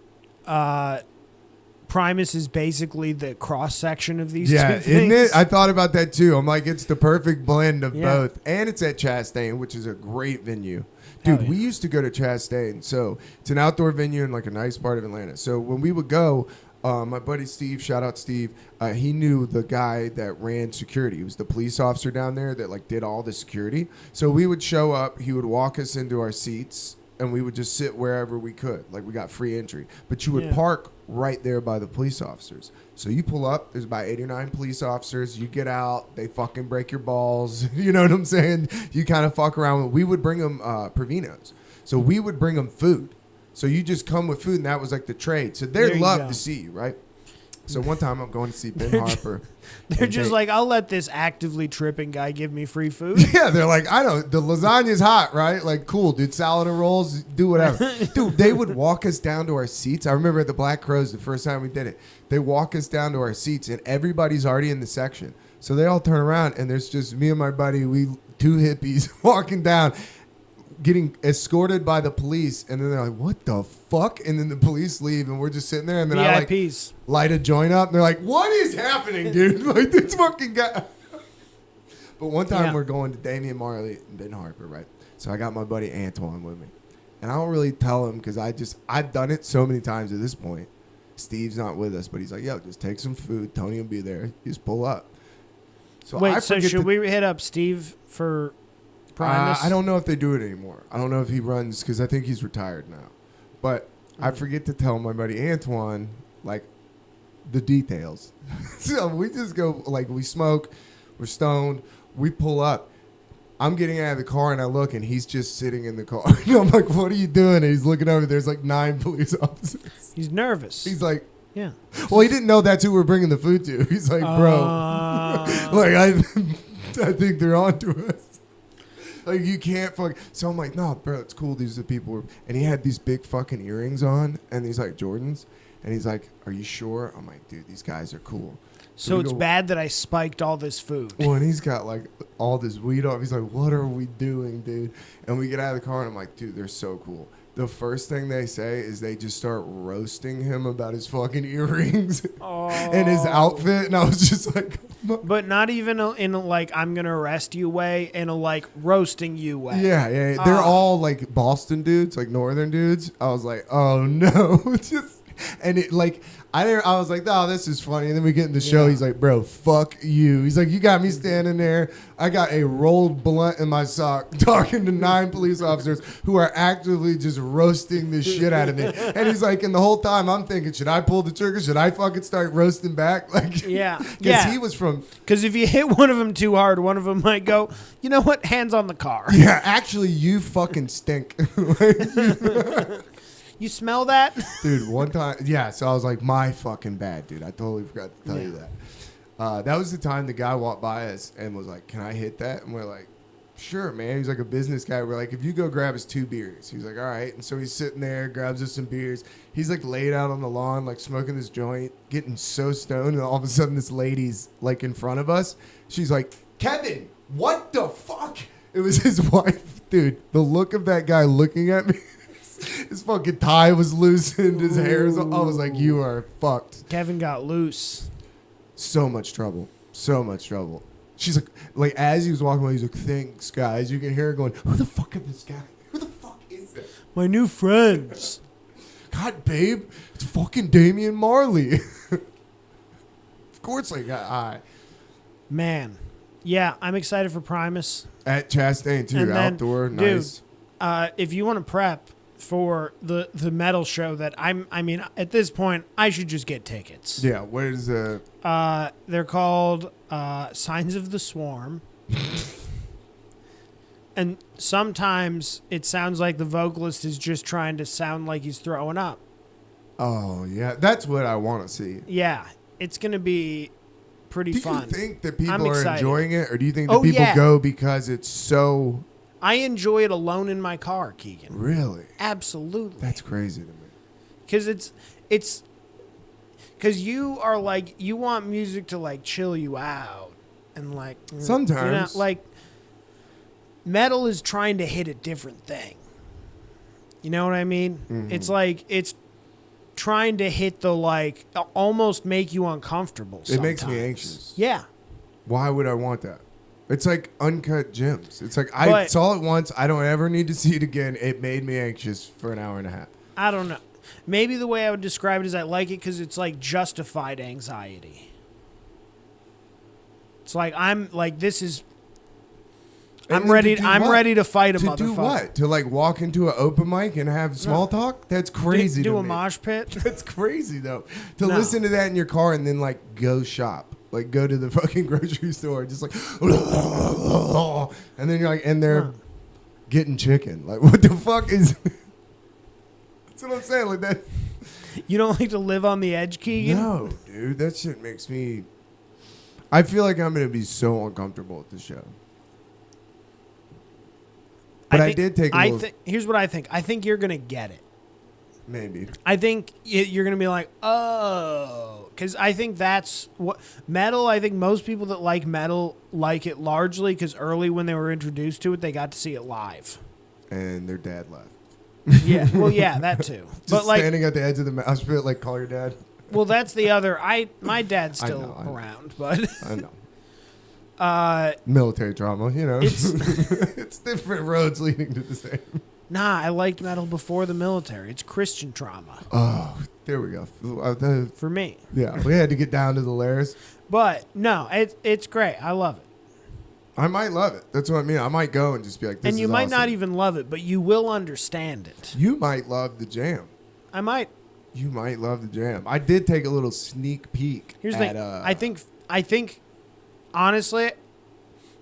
Speaker 2: Primus is basically the cross section of these two things.
Speaker 1: Isn't it? I thought about that too. I'm like, it's the perfect blend of both, and it's at Chastain, which is a great venue. Dude, we used to go to Chastain. So it's an outdoor venue in like a nice part of Atlanta. So when we would go, my buddy Steve, shout out Steve, he knew the guy that ran security. He was the police officer down there that like did all the security. So we would show up. He would walk us into our seats, and we would just sit wherever we could. Like, we got free entry. But you would
Speaker 2: Yeah.
Speaker 1: park right there by the police officers. So you pull up, there's about 8 or 9 police officers. You get out, they fucking break your balls. You know what I'm saying? You kind of fuck around. We would bring them Provinos. So we would bring them food. So you just come with food, and that was like the trade. So
Speaker 2: There
Speaker 1: they
Speaker 2: you
Speaker 1: love
Speaker 2: go.
Speaker 1: to see you, right? So one time I'm going to see Ben
Speaker 2: They're
Speaker 1: Harper.
Speaker 2: They're
Speaker 1: and
Speaker 2: just like, I'll let this actively tripping guy give me free food.
Speaker 1: yeah, they're like, I don't, the lasagna's hot, right? Like, cool, dude, salad and rolls, do whatever. Dude, they would walk us down to our seats. I remember at the Black Crows, the first time we did it, they walk us down to our seats, and everybody's already in the section. So they all turn around, and there's just me and my buddy, we 2 hippies walking down, getting escorted by the police, and then they're like, what the fuck? And then the police leave, and we're just sitting there, and then I like
Speaker 2: VIPs.
Speaker 1: light a joint up, and they're like, what is happening, dude? Like, this fucking guy. But one time we're going to Damian Marley and Ben Harper, right? So I got my buddy Antoine with me. And I don't really tell him because I've done it so many times at this point. Steve's not with us, but he's like, yo, just take some food. Tony will be there. You just pull up. So
Speaker 2: Wait,
Speaker 1: I
Speaker 2: so
Speaker 1: forget
Speaker 2: should we hit up Steve for Primus?
Speaker 1: I don't know if they do it anymore. I don't know if he runs because I think he's retired now. But I forget to tell my buddy Antoine, like, the details. So we just go, like, we smoke, we're stoned, we pull up. I'm getting out of the car and I look and he's just sitting in the car. And I'm like, what are you doing? And he's looking over. There's like 9 police officers.
Speaker 2: He's nervous.
Speaker 1: He's like,
Speaker 2: yeah.
Speaker 1: well, he didn't know that's who we're bringing the food to. He's like, bro, like, I think they're on to us. Like, you can't fuck. So I'm like, no, bro, it's cool. These are the people. And he had these big fucking earrings on and these like Jordans. And he's like, are you sure? I'm like, dude, these guys are cool.
Speaker 2: So
Speaker 1: we
Speaker 2: it's
Speaker 1: go-
Speaker 2: bad that I spiked all this food.
Speaker 1: Well, and he's got like all this weed off. He's like, what are we doing, dude? And we get out of the car and I'm like, dude, they're so cool. The first thing they say is they just start roasting him about his fucking earrings and his outfit. And I was just like,
Speaker 2: But not even in a, like, I'm going to arrest you way, in a, like, roasting you way.
Speaker 1: yeah. They're all like Boston dudes, like northern dudes. I was like, oh no. And it like, I was like, oh, this is funny. And then we get in the show.
Speaker 2: Yeah.
Speaker 1: He's like, bro, fuck you. He's like, you got me standing there. I got a rolled blunt in my sock talking to 9 police officers who are actively just roasting the shit out of me. And he's like, and the whole time I'm thinking, should I pull the trigger? Should I fucking start roasting back? Like,
Speaker 2: Yeah.
Speaker 1: Because he was from.
Speaker 2: Because if you hit one of them too hard, one of them might go, you know what? Hands on the car.
Speaker 1: Yeah, actually, you fucking stink.
Speaker 2: You smell that?
Speaker 1: Dude, one time, yeah, so I was like, my fucking bad, dude. I totally forgot to tell you that. That was the time the guy walked by us and was like, can I hit that? And we're like, sure, man. He's like a business guy. We're like, if you go grab us 2 beers. He's like, all right. And so he's sitting there, grabs us some beers. He's like laid out on the lawn, like smoking this joint, getting so stoned. And all of a sudden, this lady's like in front of us. She's like, Kevin, what the fuck? It was his wife. Dude, the look of that guy looking at me. His fucking tie was loosened. His hair was. I was like, you are fucked.
Speaker 2: Kevin got loose.
Speaker 1: So much trouble. So much trouble. She's like as he was walking away, he's like, thanks, guys. You can hear her going, who the fuck is this guy? Who the fuck is that?
Speaker 2: My new friends.
Speaker 1: God, babe, it's fucking Damian Marley. Of course I got eye.
Speaker 2: Man. Yeah, I'm excited for Primus.
Speaker 1: At Chastain, too.
Speaker 2: And then,
Speaker 1: Outdoor,
Speaker 2: dude,
Speaker 1: nice.
Speaker 2: If you want to prep for the metal show that I mean, at this point, I should just get tickets.
Speaker 1: Yeah, where's the...
Speaker 2: They're called Signs of the Swarm. And sometimes it sounds like the vocalist is just trying to sound like he's throwing up.
Speaker 1: Oh, yeah. That's what I want to see.
Speaker 2: Yeah, it's going to be pretty fun.
Speaker 1: Do you think that
Speaker 2: I'm
Speaker 1: people are
Speaker 2: excited.
Speaker 1: enjoying it? Or do you think that people go because it's so...
Speaker 2: I enjoy it alone in my car, Keegan.
Speaker 1: Really?
Speaker 2: Absolutely.
Speaker 1: That's crazy to me.
Speaker 2: Because it's because you are like, you want music to like chill you out and like
Speaker 1: Sometimes.
Speaker 2: you know, like metal is trying to hit a different thing. You know what I mean?
Speaker 1: Mm-hmm.
Speaker 2: It's like it's trying to hit the like almost make you uncomfortable.
Speaker 1: It makes me
Speaker 2: sometimes.
Speaker 1: anxious.
Speaker 2: Yeah.
Speaker 1: Why would I want that? It's like Uncut Gems. It's like I saw it once. I don't ever need to see it again. It made me anxious for an hour and a half.
Speaker 2: I don't know. Maybe the way I would describe it is I like it because it's like justified anxiety. It's like I'm like
Speaker 1: And
Speaker 2: I'm
Speaker 1: then
Speaker 2: ready.
Speaker 1: to do
Speaker 2: I'm
Speaker 1: what?
Speaker 2: ready to fight a
Speaker 1: To
Speaker 2: motherfucker.
Speaker 1: do what? To like walk into an open mic and have small talk? That's crazy.
Speaker 2: Do
Speaker 1: to
Speaker 2: a
Speaker 1: me.
Speaker 2: mosh pit.
Speaker 1: That's crazy though. To
Speaker 2: No.
Speaker 1: listen to that in your car and then like go shop. Like go to the fucking grocery store, just like, and then you're like, and they're getting chicken. Like, what the fuck is? That's what I'm saying. Like that.
Speaker 2: You don't like to live on the edge, Keegan?
Speaker 1: No, dude, that shit makes me. I feel like I'm gonna be so uncomfortable at the show. But I did take a little.
Speaker 2: Here's what I think. I think you're gonna get it.
Speaker 1: Maybe.
Speaker 2: I think you're gonna be like, oh, because I think that's what metal. I think most people that like metal like it largely because early when they were introduced to it, they got to see it live.
Speaker 1: And their dad left.
Speaker 2: Yeah, well, yeah, that too.
Speaker 1: Just
Speaker 2: but like,
Speaker 1: standing at the edge of the mouse pit, like call your dad.
Speaker 2: well, that's the other. My dad's still
Speaker 1: I know.
Speaker 2: around, but
Speaker 1: I know. Military trauma, you know.
Speaker 2: It's
Speaker 1: It's different roads leading to the same.
Speaker 2: nah. I liked metal before the military. It's Christian trauma
Speaker 1: Oh, there we go.
Speaker 2: for me.
Speaker 1: Yeah, we had to get down to the layers.
Speaker 2: But no, it's great. I love it.
Speaker 1: I might love it. That's what I mean. I might go and just be like, this
Speaker 2: And you
Speaker 1: is
Speaker 2: might not
Speaker 1: awesome.
Speaker 2: even love it, but you will understand it.
Speaker 1: You might love the jam.
Speaker 2: I might.
Speaker 1: You might love the jam. I did take a little sneak peek.
Speaker 2: Here's the thing. I think, honestly,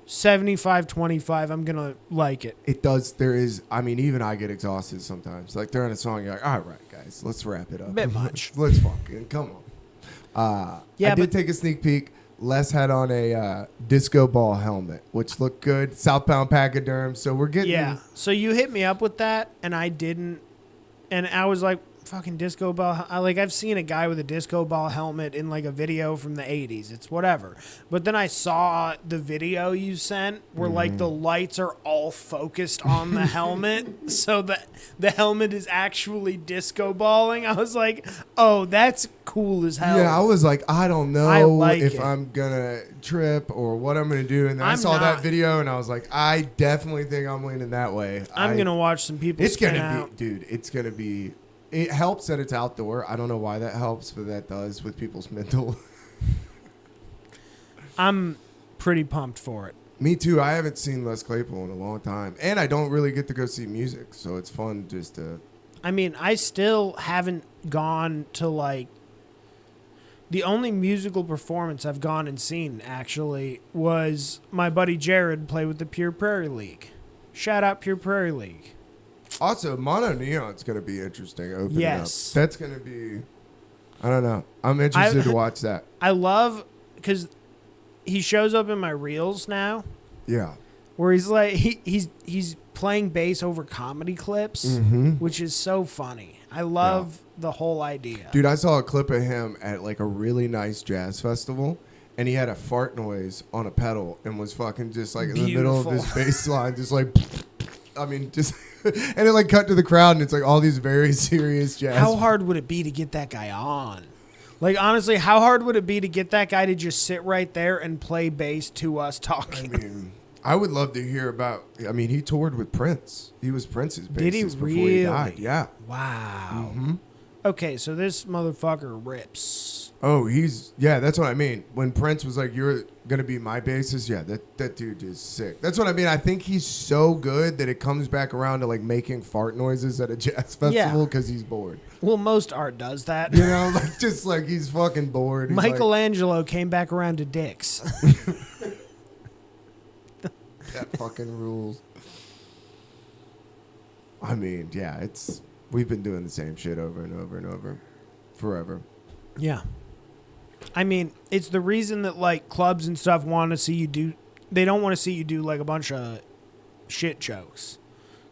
Speaker 2: 75-25, I'm going to like it.
Speaker 1: It does. There is. I mean, even I get exhausted sometimes. Like during a song, you're like, all right, guys, let's wrap it up.
Speaker 2: A bit much.
Speaker 1: Let's fucking come on.
Speaker 2: Yeah,
Speaker 1: I did take a sneak peek. Les had on a disco ball helmet, which looked good. Southbound Pachyderm. So we're getting.
Speaker 2: Yeah. So you hit me up with that, and I didn't. And I was like, fucking disco ball. I've seen a guy with a disco ball helmet in like a video from the 80s. It's whatever. But then I saw the video you sent where like the lights are all focused on the helmet. So the helmet is actually disco balling. I was like, oh, that's cool as hell.
Speaker 1: Yeah, I was like, I don't know
Speaker 2: I like
Speaker 1: if
Speaker 2: it.
Speaker 1: I'm gonna trip or what I'm gonna do. And then I
Speaker 2: I'm
Speaker 1: saw
Speaker 2: not.
Speaker 1: that video and I was like, I definitely think I'm leaning that way.
Speaker 2: I'm going to watch some people
Speaker 1: It's
Speaker 2: spin
Speaker 1: gonna
Speaker 2: out.
Speaker 1: be, dude. It's gonna be. It helps that it's outdoor. I don't know why that helps, but that does with people's mental.
Speaker 2: I'm pretty pumped for it.
Speaker 1: Me too. I haven't seen Les Claypool in a long time, and I don't really get to go see music, so it's fun just to.
Speaker 2: I mean, I still haven't gone to like. The only musical performance I've gone and seen actually was my buddy Jared play with the Pure Prairie League. Shout out Pure Prairie League.
Speaker 1: Also, Mono Neon's gonna be interesting. Opening
Speaker 2: Yes.
Speaker 1: up. That's gonna be. I don't know. I'm interested to watch that.
Speaker 2: I love because he shows up in my reels now,
Speaker 1: Yeah.
Speaker 2: where he's like he's playing bass over comedy clips, which is so funny. I love the whole idea.
Speaker 1: Dude, I saw a clip of him at like a really nice jazz festival, and he had a fart noise on a pedal and was fucking just like in the middle of his bass line, just like, I mean, just, and it like cut to the crowd, and it's like all these very serious jazz.
Speaker 2: How hard would it be to get that guy on? Like, honestly, how hard would it be to get that guy to just sit right there and play bass to us
Speaker 1: I
Speaker 2: talking?
Speaker 1: mean, I would love to hear about. I mean, he toured with Prince. He was Prince's bassist
Speaker 2: Did he
Speaker 1: before
Speaker 2: really?
Speaker 1: he died. Yeah.
Speaker 2: Wow.
Speaker 1: Mm-hmm.
Speaker 2: Okay, so this motherfucker rips.
Speaker 1: Oh, that's what I mean. When Prince was like, you're going to be my bassist, yeah, that dude is sick. That's what I mean. I think he's so good that it comes back around to like making fart noises at a jazz festival because he's bored.
Speaker 2: Well, most art does that.
Speaker 1: You know, like just like he's fucking bored. He's
Speaker 2: Michelangelo came back around to dicks.
Speaker 1: that fucking rules. I mean, yeah, we've been doing the same shit over and over and over forever.
Speaker 2: Yeah. I mean, it's the reason that like clubs and stuff want to see you do. They don't want to see you do like a bunch of shit jokes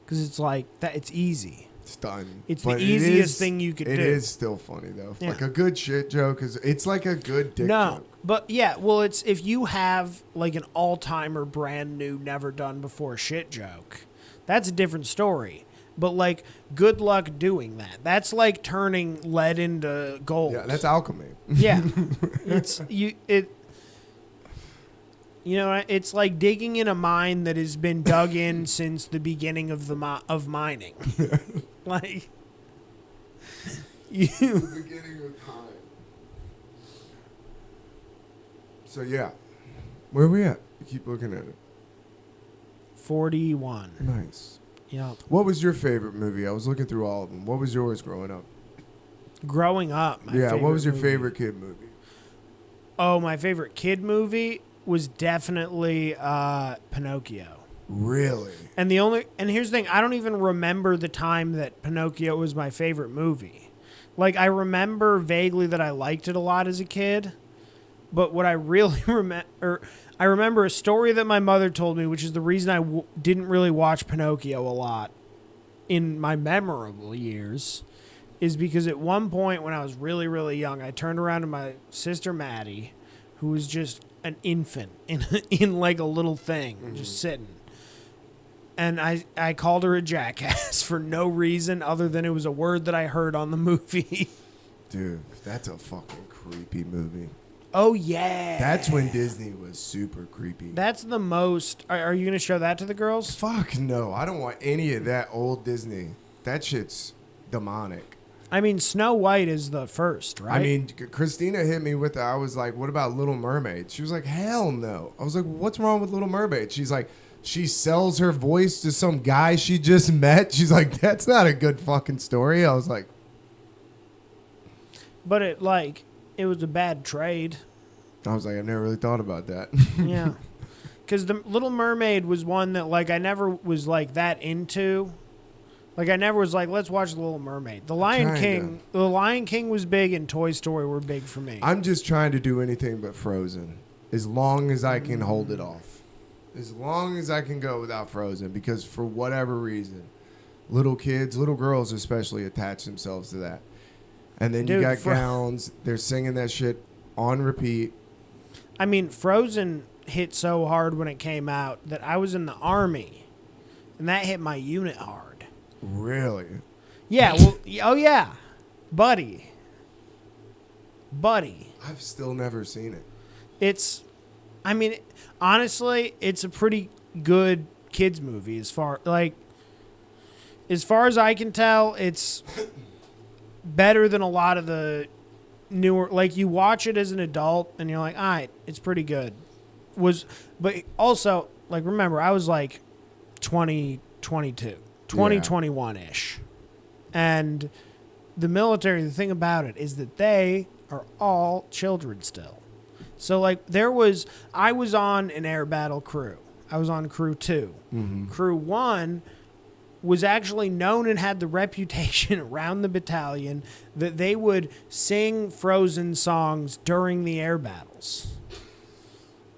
Speaker 2: because it's like that. It's easy.
Speaker 1: It's done.
Speaker 2: It's
Speaker 1: But
Speaker 2: the easiest thing you could do.
Speaker 1: It is still funny though.
Speaker 2: Yeah.
Speaker 1: Like a good shit joke it's like a good dick joke.
Speaker 2: But yeah, well, it's if you have like an all-timer, brand new, never done before shit joke, that's a different story. But like, good luck doing that. That's like turning lead into gold.
Speaker 1: Yeah, that's alchemy.
Speaker 2: Yeah, it's it's like digging in a mine that has been dug in since the beginning of of mining. Like
Speaker 1: The beginning of time. So yeah, where are we at? You keep looking at it.
Speaker 2: 41.
Speaker 1: Nice.
Speaker 2: Yep.
Speaker 1: What was your favorite movie? I was looking through all of them. What was yours growing up?
Speaker 2: Growing up,
Speaker 1: What was your
Speaker 2: movie.
Speaker 1: favorite kid movie?
Speaker 2: Oh, my favorite kid movie was definitely Pinocchio.
Speaker 1: Really?
Speaker 2: And here's the thing, I don't even remember the time that Pinocchio was my favorite movie. Like, I remember vaguely that I liked it a lot as a kid, but what I really I remember a story that my mother told me, which is the reason I didn't really watch Pinocchio a lot in my memorable years, is because at one point when I was really, really young, I turned around to my sister Maddie, who was just an infant in like a little thing, just sitting. And I called her a jackass for no reason other than it was a word that I heard on the movie.
Speaker 1: Dude, that's a fucking creepy movie.
Speaker 2: Oh, yeah.
Speaker 1: That's when Disney was super creepy.
Speaker 2: That's the most... Are you going to show that to the girls?
Speaker 1: Fuck no. I don't want any of that old Disney. That shit's demonic.
Speaker 2: I mean, Snow White is the first, right?
Speaker 1: I mean, Christina hit me with I was like, what about Little Mermaid? She was like, hell no. I was like, what's wrong with Little Mermaid? She's like, she sells her voice to some guy she just met. She's like, that's not a good fucking story. I was like...
Speaker 2: But it was a bad trade.
Speaker 1: I was like, I've never really thought about that.
Speaker 2: Yeah. Because the Little Mermaid was one that, like, I never was, like, that into. Like, I never was like, let's watch The Little Mermaid. The Lion King was big, and Toy Story were big for me.
Speaker 1: I'm just trying to do anything but Frozen. As long as I can hold it off. As long as I can go without Frozen. Because for whatever reason, little kids, little girls especially, attach themselves to that. And then you got gowns. They're singing that shit on repeat.
Speaker 2: I mean, Frozen hit so hard when it came out that I was in the Army. And that hit my unit hard.
Speaker 1: Really?
Speaker 2: Yeah, well, oh yeah. Buddy.
Speaker 1: I've still never seen it.
Speaker 2: Honestly, it's a pretty good kids movie as far as I can tell. It's better than a lot of the newer, like, you watch it as an adult and you're like, all right, it's pretty good. But also, like, remember, I was like 21-ish. And the military, the thing about it is that they are all children still. So, like, I was on an air battle crew. I was on crew 2. Mm-hmm. Crew 1 was actually known and had the reputation around the battalion that they would sing Frozen songs during the air battles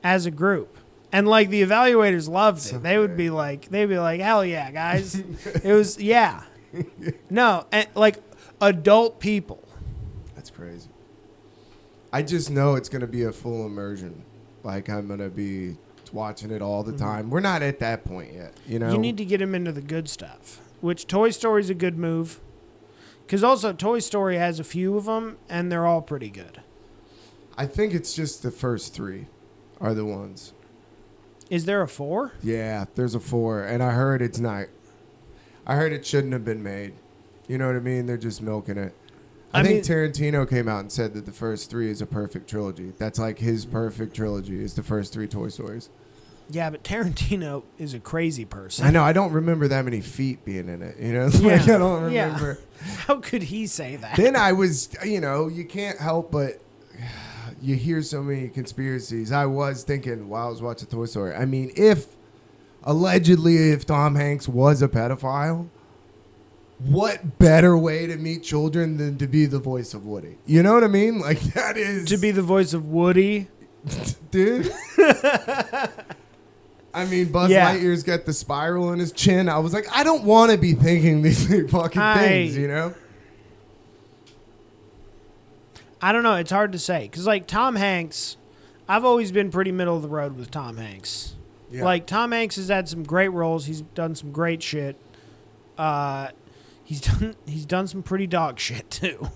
Speaker 2: as a group. And, like, the evaluators loved it. They'd be like, hell yeah, guys. It was, yeah. No, and, like, adult people.
Speaker 1: That's crazy. I just know it's going to be a full immersion. Like, I'm going to be watching it all the time. We're not at that point yet, you know?
Speaker 2: You need to get him into the good stuff, which Toy Story's a good move. Because also Toy Story has a few of them, and they're all pretty good.
Speaker 1: I think it's just the first 3 are the ones.
Speaker 2: Is there a 4?
Speaker 1: Yeah, there's a 4, and I heard it's not. I heard it shouldn't have been made. You know what I mean? They're just milking it. I think Tarantino came out and said that the first 3 is a perfect trilogy. That's like his perfect trilogy is the first 3 Toy Stories.
Speaker 2: Yeah, but Tarantino is a crazy person.
Speaker 1: I know. I don't remember that many feet being in it. You know,
Speaker 2: yeah.
Speaker 1: Like, I don't remember.
Speaker 2: Yeah. How could he say that?
Speaker 1: Then I was, you can't help but you hear so many conspiracies. I was thinking while I was watching Toy Story. I mean, if Tom Hanks was a pedophile, what better way to meet children than to be the voice of Woody? You know what I mean? Like, that is...
Speaker 2: To be the voice of Woody?
Speaker 1: Dude. I mean, Buzz Lightyear's got the spiral in his chin. I was like, I don't want to be thinking these fucking things, you know?
Speaker 2: I don't know. It's hard to say. Because, like, Tom Hanks, I've always been pretty middle of the road with Tom Hanks. Yeah. Like, Tom Hanks has had some great roles. He's done some great shit. He's done some pretty dog shit, too.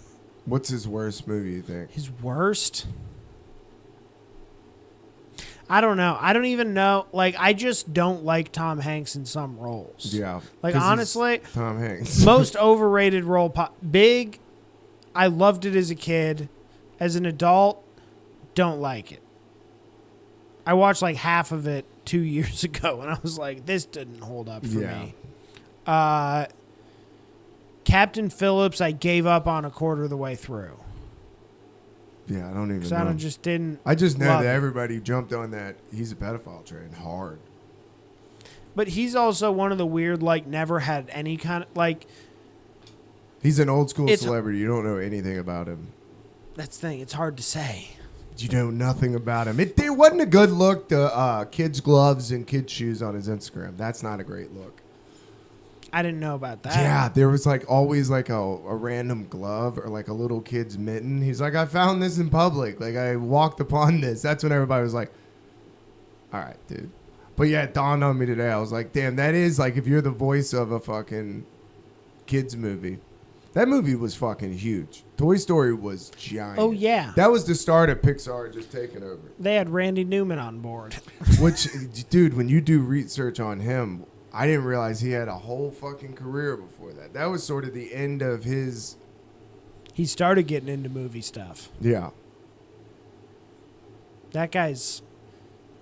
Speaker 1: What's his worst movie, you think?
Speaker 2: His worst? I don't know. I don't even know. Like, I just don't like Tom Hanks in some roles.
Speaker 1: Yeah.
Speaker 2: Like, honestly,
Speaker 1: Tom Hanks.
Speaker 2: Most overrated role. Big, I loved it as a kid. As an adult, don't like it. I watched like half of it 2 years ago, and I was like, this didn't hold up for
Speaker 1: Yeah.
Speaker 2: me. Captain Phillips, I gave up on a quarter of the way through.
Speaker 1: Yeah, I don't even
Speaker 2: Because
Speaker 1: know.
Speaker 2: I just didn't.
Speaker 1: I just know
Speaker 2: love
Speaker 1: that
Speaker 2: it.
Speaker 1: everybody jumped on that he's a pedophile train hard.
Speaker 2: But he's also one of the weird, like, never had any kind of, like,
Speaker 1: He's an old school
Speaker 2: It's-
Speaker 1: celebrity. You don't know anything about him.
Speaker 2: that's the thing. It's hard to say.
Speaker 1: You know nothing about him. It wasn't a good look, the kids' gloves and kids' shoes on his Instagram. That's not a great look.
Speaker 2: I didn't know about that.
Speaker 1: Yeah, there was like always like a random glove or like a little kid's mitten. He's like, I found this in public. Like I walked upon this. That's when everybody was like, all right, dude. But yeah, it dawned on me today. I was like, damn, that is like if you're the voice of a fucking kids movie. That movie was fucking huge. Toy Story was giant.
Speaker 2: Oh, yeah.
Speaker 1: That was the start of Pixar just taking over.
Speaker 2: They had Randy Newman on board.
Speaker 1: Which, dude, when you do research on him, I didn't realize he had a whole fucking career before that. That was sort of the end of his...
Speaker 2: He started getting into movie stuff.
Speaker 1: Yeah.
Speaker 2: That guy's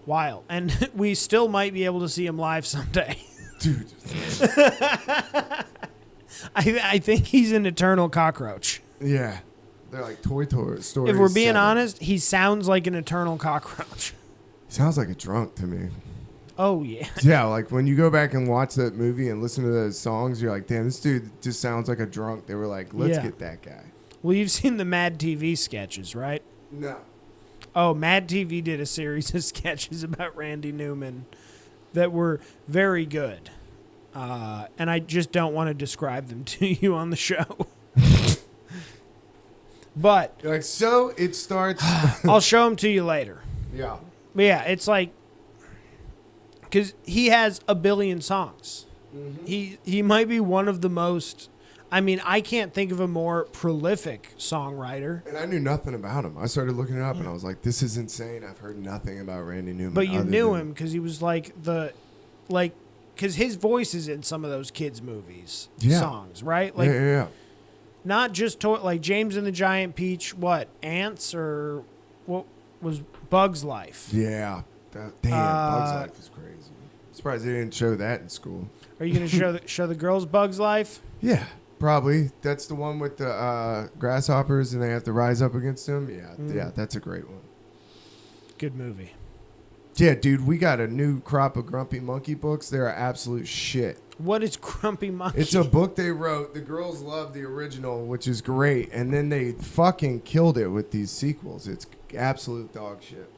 Speaker 2: wild. And we still might be able to see him live someday.
Speaker 1: Dude.
Speaker 2: I think he's an eternal cockroach.
Speaker 1: Yeah. They're like Toy Story.
Speaker 2: If we're being
Speaker 1: 7.
Speaker 2: honest, he sounds like an eternal cockroach.
Speaker 1: He sounds like a drunk to me.
Speaker 2: Oh, yeah.
Speaker 1: Yeah, like when you go back and watch that movie and listen to those songs, you're like, damn, this dude just sounds like a drunk. They were like, let's
Speaker 2: Yeah.
Speaker 1: get that guy.
Speaker 2: Well, you've seen the Mad TV sketches, right?
Speaker 1: No.
Speaker 2: Oh, Mad TV did a series of sketches about Randy Newman that were very good. And I just don't want to describe them to you on the show. But
Speaker 1: You're like, so it starts...
Speaker 2: I'll show them to you later.
Speaker 1: yeah.
Speaker 2: But yeah, it's like... Because he has a billion songs.
Speaker 1: Mm-hmm.
Speaker 2: He might be one of the most... I mean, I can't think of a more prolific songwriter.
Speaker 1: And I knew nothing about him. I started looking it up and I was like, this is insane. I've heard nothing about Randy Newman.
Speaker 2: But you
Speaker 1: other
Speaker 2: knew
Speaker 1: than-
Speaker 2: him because he was like because his voice is in some of those kids' movies songs, right? Like,
Speaker 1: yeah.
Speaker 2: not just like James and the Giant Peach, what, Ants or what was Bug's Life?
Speaker 1: Yeah. Damn, Bug's Life is crazy. Surprised they didn't show that in school.
Speaker 2: Are you going to show the girls Bug's Life?
Speaker 1: Yeah, probably. That's the one with the grasshoppers and they have to rise up against them. Yeah, that's a great one.
Speaker 2: Good movie.
Speaker 1: Yeah, dude, we got a new crop of Grumpy Monkey books. They're absolute shit.
Speaker 2: What is Grumpy Monkey?
Speaker 1: It's a book they wrote. The girls love the original, which is great. And then they fucking killed it with these sequels. It's absolute dog shit.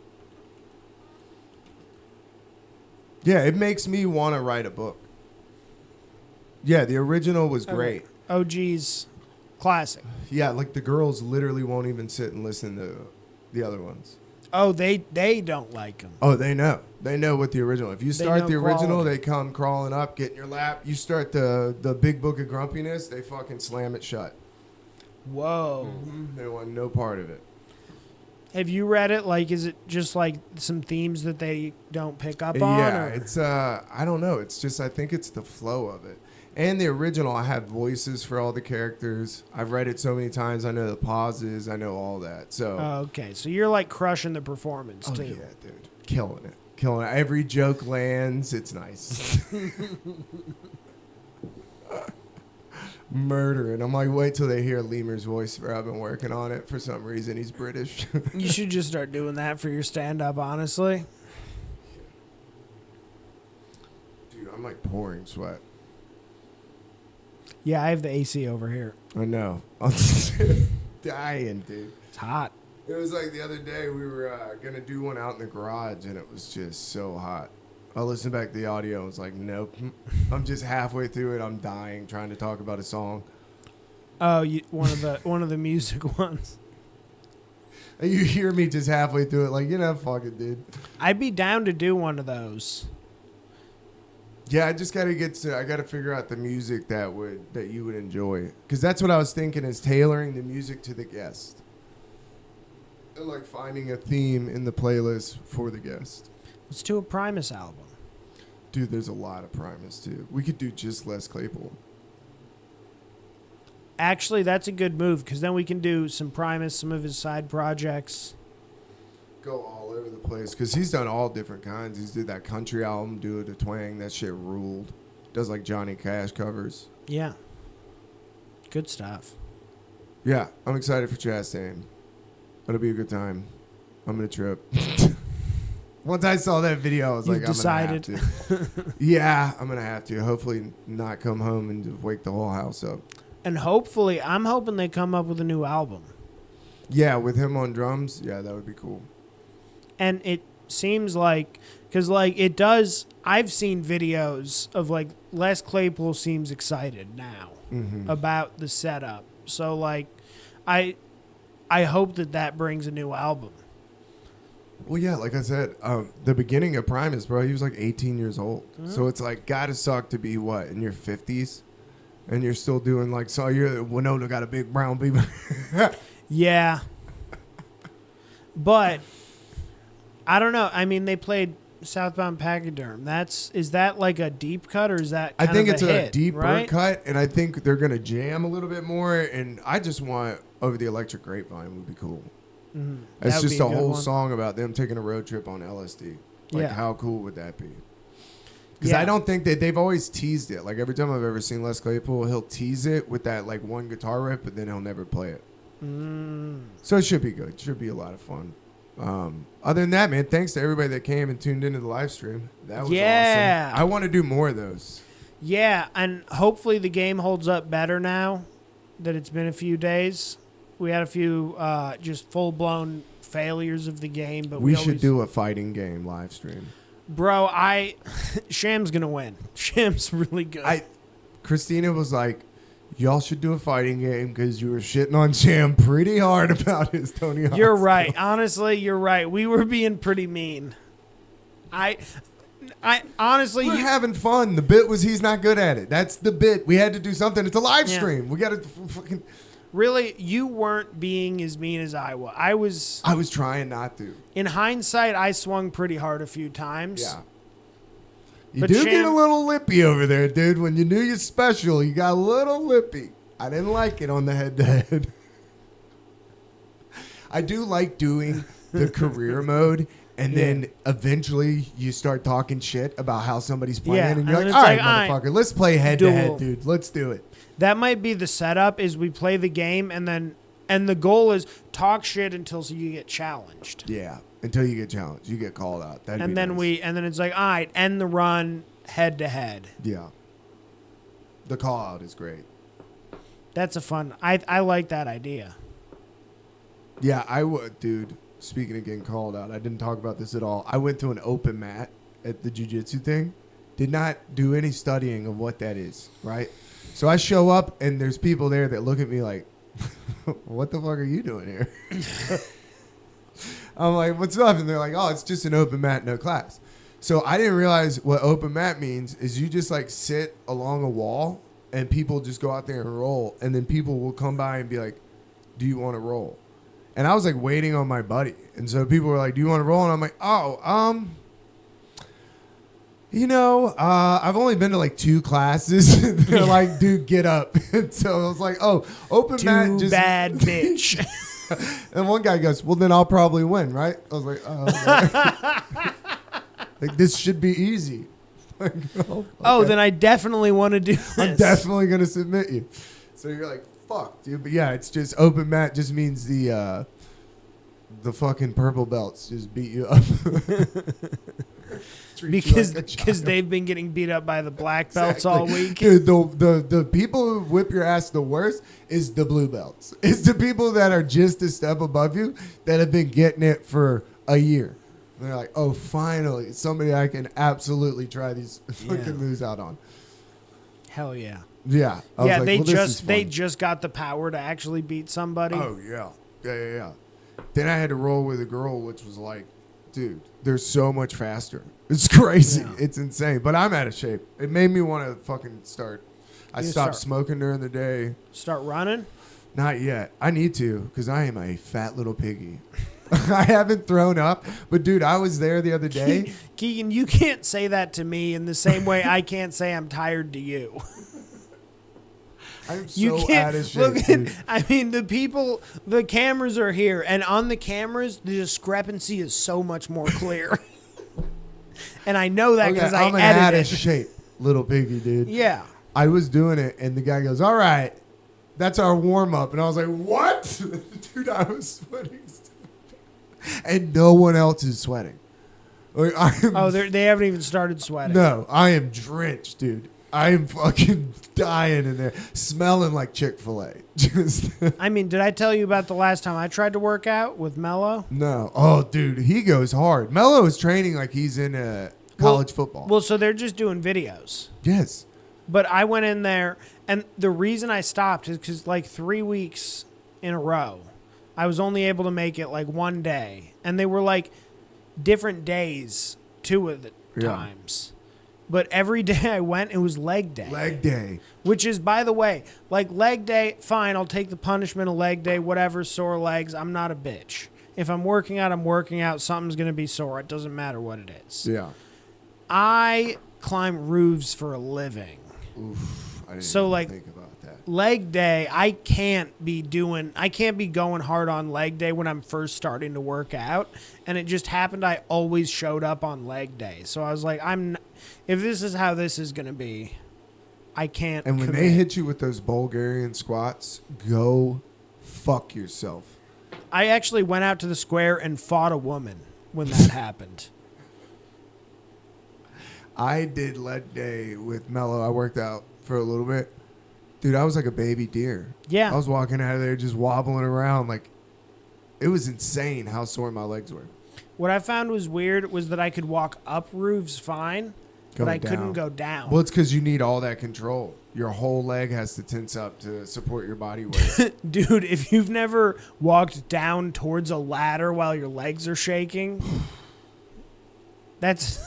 Speaker 1: Yeah, it makes me want to write a book. Yeah, the original was great.
Speaker 2: OG's classic.
Speaker 1: Yeah, like the girls literally won't even sit and listen to the other ones.
Speaker 2: Oh, they don't like him.
Speaker 1: Oh, they know. They know what the original. If you start
Speaker 2: know
Speaker 1: the original,
Speaker 2: quality.
Speaker 1: they come crawling up, get in your lap. You start the big book of grumpiness, they fucking slam it shut.
Speaker 2: Whoa.
Speaker 1: They want no part of it.
Speaker 2: Have you read it? Like, is it just like some themes that they don't pick up on?
Speaker 1: Yeah,
Speaker 2: or?
Speaker 1: it's I don't know. It's just I think it's the flow of it. And the original, I have voices for all the characters. I've read it so many times. I know the pauses. I know all that. So.
Speaker 2: Oh, okay, so you're like crushing the performance
Speaker 1: Oh,
Speaker 2: too.
Speaker 1: yeah, dude. Killing it. Killing it. Every joke lands. It's nice. Murdering. I'm like, wait till they hear Lemur's voice, bro. I've been working on it for some reason. He's British.
Speaker 2: You should just start doing that for your stand-up, honestly.
Speaker 1: Dude, I'm like pouring sweat.
Speaker 2: Yeah, I have the AC over here.
Speaker 1: I know. I'm just dying, dude.
Speaker 2: It's hot.
Speaker 1: It was like the other day we were going to do one out in the garage, and it was just so hot. I listened back to the audio and was like, nope. I'm just halfway through it. I'm dying trying to talk about a song.
Speaker 2: Oh, one of the music ones.
Speaker 1: And you hear me just halfway through it like, fuck it, dude.
Speaker 2: I'd be down to do one of those.
Speaker 1: Yeah, I just got to I got to figure out the music that you would enjoy. Because that's what I was thinking is tailoring the music to the guest. And like finding a theme in the playlist for the guest.
Speaker 2: Let's do a Primus album.
Speaker 1: Dude, there's a lot of Primus, too. We could do just Les Claypool.
Speaker 2: Actually, that's a good move because then we can do some Primus, some of his side projects.
Speaker 1: go all over the place because he's done all different kinds. He's did that country album, Do It a Twang. That shit ruled. Does like Johnny Cash covers.
Speaker 2: Yeah. Good stuff.
Speaker 1: Yeah, I'm excited for Chastain. It'll be a good time. I'm gonna trip. Once I saw that video, I was like,
Speaker 2: decided.
Speaker 1: I'm gonna have to. Yeah, I'm gonna have to. Hopefully, not come home and just wake the whole house up.
Speaker 2: And hopefully, I'm hoping they come up with a new album.
Speaker 1: Yeah, with him on drums. Yeah, that would be cool.
Speaker 2: And it seems like, because like it does, I've seen videos of like Les Claypool seems excited now about the setup. So like, I hope that brings a new album.
Speaker 1: Well, yeah, like I said, the beginning of Primus, bro, he was like 18 years old. So it's like, gotta suck to be what, in your 50s? And you're still doing like, so you're, Winona got a big brown beaver.
Speaker 2: Yeah. But, I don't know. I mean, they played Southbound Pachyderm. Is that like a deep cut or is that
Speaker 1: I
Speaker 2: kind
Speaker 1: think
Speaker 2: of
Speaker 1: it's
Speaker 2: a
Speaker 1: a
Speaker 2: hit,
Speaker 1: deeper
Speaker 2: right?
Speaker 1: cut, and I think they're going to jam a little bit more, and I just want Over the Electric Grapevine would be cool.
Speaker 2: Mm-hmm.
Speaker 1: It's just a whole song about them taking a road trip on LSD. Like,
Speaker 2: Yeah.
Speaker 1: how cool would that be? Because I don't think that they've always teased it. Like, every time I've ever seen Les Claypool, he'll tease it with that, like, one guitar riff, but then he'll never play it. So it should be good. It should be a lot of fun. Other than that, man, thanks to everybody that came and tuned into the live stream. That was awesome. I want to do more of those.
Speaker 2: Yeah, and hopefully the game holds up better now that it's been a few days. We had a few just full-blown failures of the game, but
Speaker 1: we should do a fighting game live stream.
Speaker 2: Bro, Sham's going to win. Sham's really good.
Speaker 1: Christina was like, y'all should do a fighting game because you were shitting on Sham pretty hard about his Tony Hawk.
Speaker 2: You're right. Honestly, you're right. We were being pretty mean. I honestly...
Speaker 1: We're having fun. The bit was he's not good at it. That's the bit. We had to do something. It's a live stream. We got to fucking...
Speaker 2: Really, you weren't being as mean as I was.
Speaker 1: I was trying not to.
Speaker 2: In hindsight, I swung pretty hard a few times.
Speaker 1: Yeah. You get a little lippy over there, dude. When you knew you're special, you got a little lippy. I didn't like it on the head-to-head. I do like doing the career mode, and then eventually you start talking shit about how somebody's playing, and you're like, all right, motherfucker, let's play head-to-head, dude. Let's do it.
Speaker 2: That might be the setup, is we play the game, and the goal is talk shit until you get challenged.
Speaker 1: Yeah. Until you get challenged, you get called out.
Speaker 2: And then it's like, all right, end the run head to head.
Speaker 1: Yeah. The call out is great.
Speaker 2: That's a fun. I like that idea.
Speaker 1: Yeah, I would, dude. Speaking of getting called out, I didn't talk about this at all. I went to an open mat at the jiu-jitsu thing. Did not do any studying of what that is, right? So I show up and there's people there that look at me like, "What the fuck are you doing here?" I'm like, what's up? And they're like, oh, it's just an open mat, no class. So I didn't realize what open mat means is you just like sit along a wall and people just go out there and roll. And then people will come by and be like, do you want to roll? And I was like waiting on my buddy. And so people were like, do you want to roll? And I'm like, I've only been to like 2 classes. They're like, dude, get up. And so I was like, oh, open mat.
Speaker 2: Too bad, bitch.
Speaker 1: And one guy goes, well, then I'll probably win, right? I was like, oh, okay. Like, this should be easy. Like, oh, okay.
Speaker 2: Oh, then I definitely want to do this.
Speaker 1: I'm definitely going to submit you. So you're like, fuck, dude. But yeah, it's just open mat just means the fucking purple belts just beat you up.
Speaker 2: Because they've been getting beat up by the black belts all week.
Speaker 1: Dude, the people who whip your ass the worst is the blue belts. It's the people that are just a step above you that have been getting it for a year. And they're like, oh, finally, somebody I can absolutely try these fucking moves out on.
Speaker 2: Hell yeah.
Speaker 1: Yeah.
Speaker 2: Yeah, they just got the power to actually beat somebody.
Speaker 1: Oh, yeah. Yeah. Then I had to roll with a girl, which was like, dude, they're so much faster. It's crazy. Yeah. It's insane. But I'm out of shape. It made me want to fucking start. I stopped smoking during the day.
Speaker 2: Start running?
Speaker 1: Not yet. I need to because I am a fat little piggy. I haven't thrown up. But, dude, I was there the other day.
Speaker 2: Keegan, you can't say that to me in the same way I can't say I'm tired to you.
Speaker 1: I'm
Speaker 2: You
Speaker 1: so
Speaker 2: can't
Speaker 1: out of shape,
Speaker 2: look at.
Speaker 1: dude.
Speaker 2: I mean, the cameras are here, and on the cameras, the discrepancy is so much more clear. And I know that because
Speaker 1: I'm
Speaker 2: I
Speaker 1: out of
Speaker 2: edited.
Speaker 1: shape, little piggy, dude.
Speaker 2: Yeah.
Speaker 1: I was doing it, and the guy goes, "All right, that's our warm up," and I was like, "What, dude?" I was sweating, and no one else is sweating. Like,
Speaker 2: They haven't even started sweating.
Speaker 1: no, I am drenched, dude. I am fucking dying in there, smelling like Chick-fil-A. Just
Speaker 2: I mean, did I tell you about the last time I tried to work out with Mello?
Speaker 1: no. Oh, dude, he goes hard. Mello is training like he's in college football.
Speaker 2: Well, so they're just doing videos.
Speaker 1: Yes.
Speaker 2: But I went in there, and the reason I stopped is because like 3 weeks in a row, I was only able to make it like one day. And they were like different days, 2 of the times. But every day I went, it was leg day.
Speaker 1: Leg day.
Speaker 2: Which is, by the way, like leg day, fine, I'll take the punishment of leg day, whatever, sore legs. I'm not a bitch. If I'm working out, I'm working out. Something's going to be sore. It doesn't matter what it is.
Speaker 1: Yeah.
Speaker 2: I climb roofs for a living.
Speaker 1: Oof. I didn't
Speaker 2: So,
Speaker 1: even
Speaker 2: like,
Speaker 1: think about that.
Speaker 2: leg day, I can't be going hard on leg day when I'm first starting to work out. And it just happened I always showed up on leg day. So I was like, if this is how this is going to be, I can't
Speaker 1: And when
Speaker 2: commit.
Speaker 1: they hit you with those Bulgarian squats, go fuck yourself.
Speaker 2: I actually went out to the square and fought a woman when that happened.
Speaker 1: I did leg day with Mello. I worked out for a little bit. Dude, I was like a baby deer.
Speaker 2: Yeah.
Speaker 1: I was walking out of there just wobbling around. Like, it was insane how sore my legs were.
Speaker 2: What I found was weird was that I could walk up roofs fine, but I couldn't go down.
Speaker 1: Well, it's because you need all that control. Your whole leg has to tense up to support your body weight.
Speaker 2: Dude, if you've never walked down towards a ladder while your legs are shaking, that's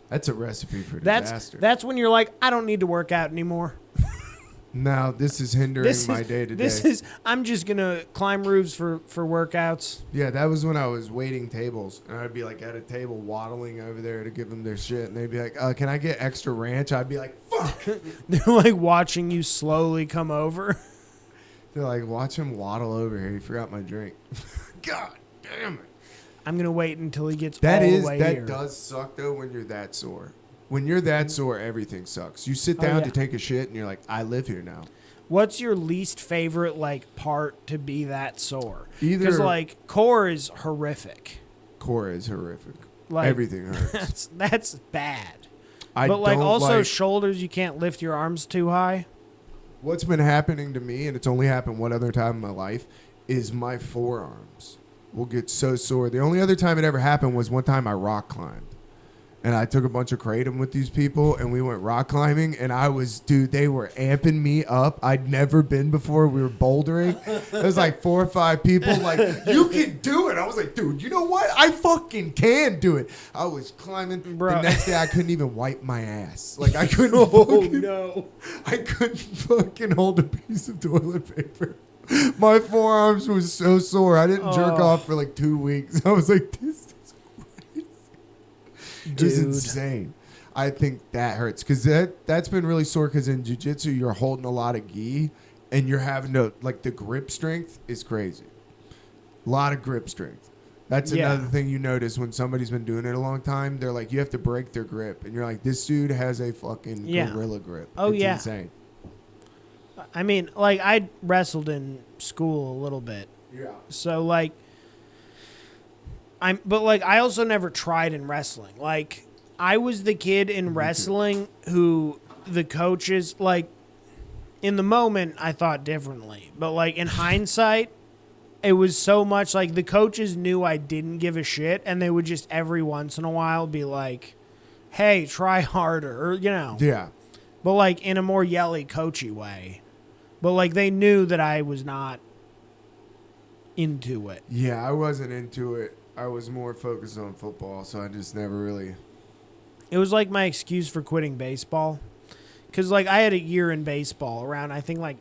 Speaker 1: That's a recipe for disaster.
Speaker 2: that's when you're like, I don't need to work out anymore.
Speaker 1: Now, this is hindering my day-to-day.
Speaker 2: I'm just going to climb roofs for workouts.
Speaker 1: Yeah, that was when I was waiting tables. And I'd be like at a table waddling over there to give them their shit. And they'd be like, can I get extra ranch? I'd be like, fuck.
Speaker 2: They're like watching you slowly come over.
Speaker 1: They're like, watch him waddle over here. He forgot my drink. God damn it.
Speaker 2: I'm going to wait until he gets all the way here.
Speaker 1: That does suck, though, when you're that sore. When you're that sore, everything sucks. You sit down to take a shit, and you're like, I live here now.
Speaker 2: What's your least favorite, like, part to be that sore?
Speaker 1: Either
Speaker 2: Because, like, core is horrific.
Speaker 1: Core is horrific.
Speaker 2: Like,
Speaker 1: everything hurts.
Speaker 2: That's bad.
Speaker 1: I
Speaker 2: But, like,
Speaker 1: don't
Speaker 2: also
Speaker 1: like,
Speaker 2: shoulders, you can't lift your arms too high.
Speaker 1: what's been happening to me, and it's only happened one other time in my life, is my forearms will get so sore. The only other time it ever happened was one time I rock climbed. And I took a bunch of kratom with these people, and we went rock climbing. And they were amping me up. I'd never been before. We were bouldering. There was like 4 or 5 people like, you can do it. I was like, dude, you know what? I fucking can do it. I was climbing.
Speaker 2: Bro.
Speaker 1: The next day, I couldn't even wipe my ass. Like, I couldn't
Speaker 2: No.
Speaker 1: I couldn't fucking hold a piece of toilet paper. My forearms was so sore. I didn't jerk off for like 2 weeks. I was like, this is crazy. Just insane. I think that hurts because that's been really sore because in jiu-jitsu, you're holding a lot of gi and you're having to, like, the grip strength is crazy. A lot of grip strength. That's another thing you notice when somebody's been doing it a long time. They're like, you have to break their grip. And you're like, this dude has a fucking gorilla grip.
Speaker 2: Oh,
Speaker 1: it's
Speaker 2: yeah.
Speaker 1: insane.
Speaker 2: I mean, like, I wrestled in school a little bit.
Speaker 1: Yeah.
Speaker 2: So, like, I also never tried in wrestling. Like, I was the kid in wrestling who the coaches, like, in the moment, I thought differently. But, like, in hindsight, it was so much like the coaches knew I didn't give a shit, and they would just every once in a while be like, hey, try harder, or, you know.
Speaker 1: Yeah.
Speaker 2: But, like, in a more yelly, coachy way. But, like, they knew that I was not into it.
Speaker 1: Yeah, I wasn't into it. I was more focused on football, so I just never really...
Speaker 2: It was like my excuse for quitting baseball. Because, like, I had a year in baseball around, I think, like,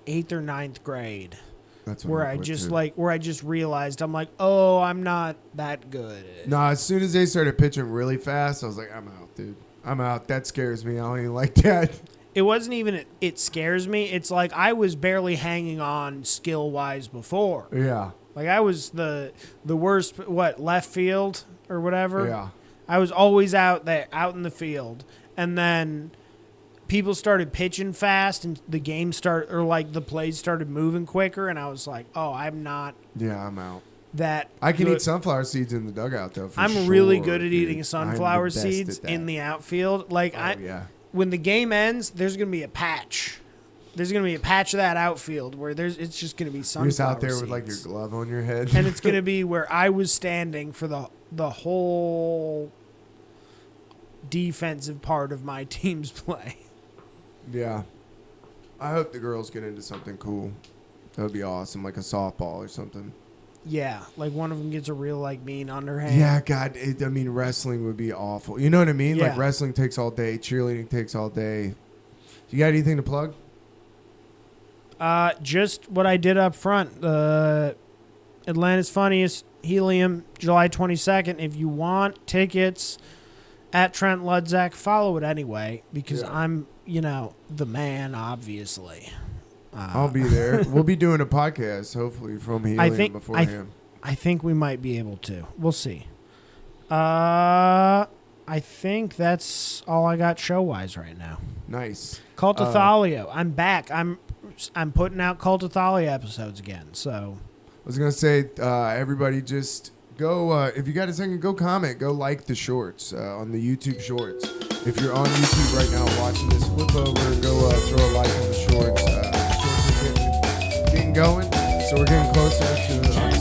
Speaker 2: 8th or 9th grade.
Speaker 1: That's
Speaker 2: where I just realized, I'm like, oh, I'm not that good.
Speaker 1: No, as soon as they started pitching really fast, I was like, I'm out, dude. I'm out. That scares me. I don't even like that.
Speaker 2: it wasn't even it scares me. It's like I was barely hanging on skill wise before.
Speaker 1: Yeah.
Speaker 2: Like I was the worst. Left field or whatever.
Speaker 1: Yeah.
Speaker 2: I was always out in the field, and then people started pitching fast, and the plays started moving quicker, and I was like, oh, I'm not.
Speaker 1: Yeah, I'm out.
Speaker 2: That
Speaker 1: I can
Speaker 2: good.
Speaker 1: eat sunflower seeds in the dugout though.
Speaker 2: I'm really good at eating sunflower seeds in the outfield. Like when the game ends, there's gonna be a patch. There's gonna be a patch of that outfield where it's just gonna be sunflower.
Speaker 1: You're just out there
Speaker 2: seeds.
Speaker 1: with like your glove on your head,
Speaker 2: and it's gonna be where I was standing for the whole defensive part of my team's play.
Speaker 1: Yeah, I hope the girls get into something cool. That would be awesome, like a softball or something.
Speaker 2: Yeah, like one of them gets a real mean underhand.
Speaker 1: Yeah, God, wrestling would be awful. You know what I mean?
Speaker 2: Yeah.
Speaker 1: Like wrestling takes all day, cheerleading takes all day. You got anything to plug?
Speaker 2: Just what I did up front. Atlanta's Funniest, Helium, July 22nd. If you want tickets at Trent Ludzak, follow it anyway because I'm, the man, obviously.
Speaker 1: I'll be there. We'll be doing a podcast, hopefully, from Helium beforehand.
Speaker 2: I think we might be able to. We'll see. I think that's all I got show-wise right now.
Speaker 1: Nice.
Speaker 2: Cult of Thalia. I'm back. I'm putting out Cult of Thalia episodes again. So
Speaker 1: I was going to say, everybody just go, if you got a second, go comment. Go like the shorts on the YouTube shorts. If you're on YouTube right now watching this, flip over, go throw a like on the shorts. Getting going, so we're getting closer to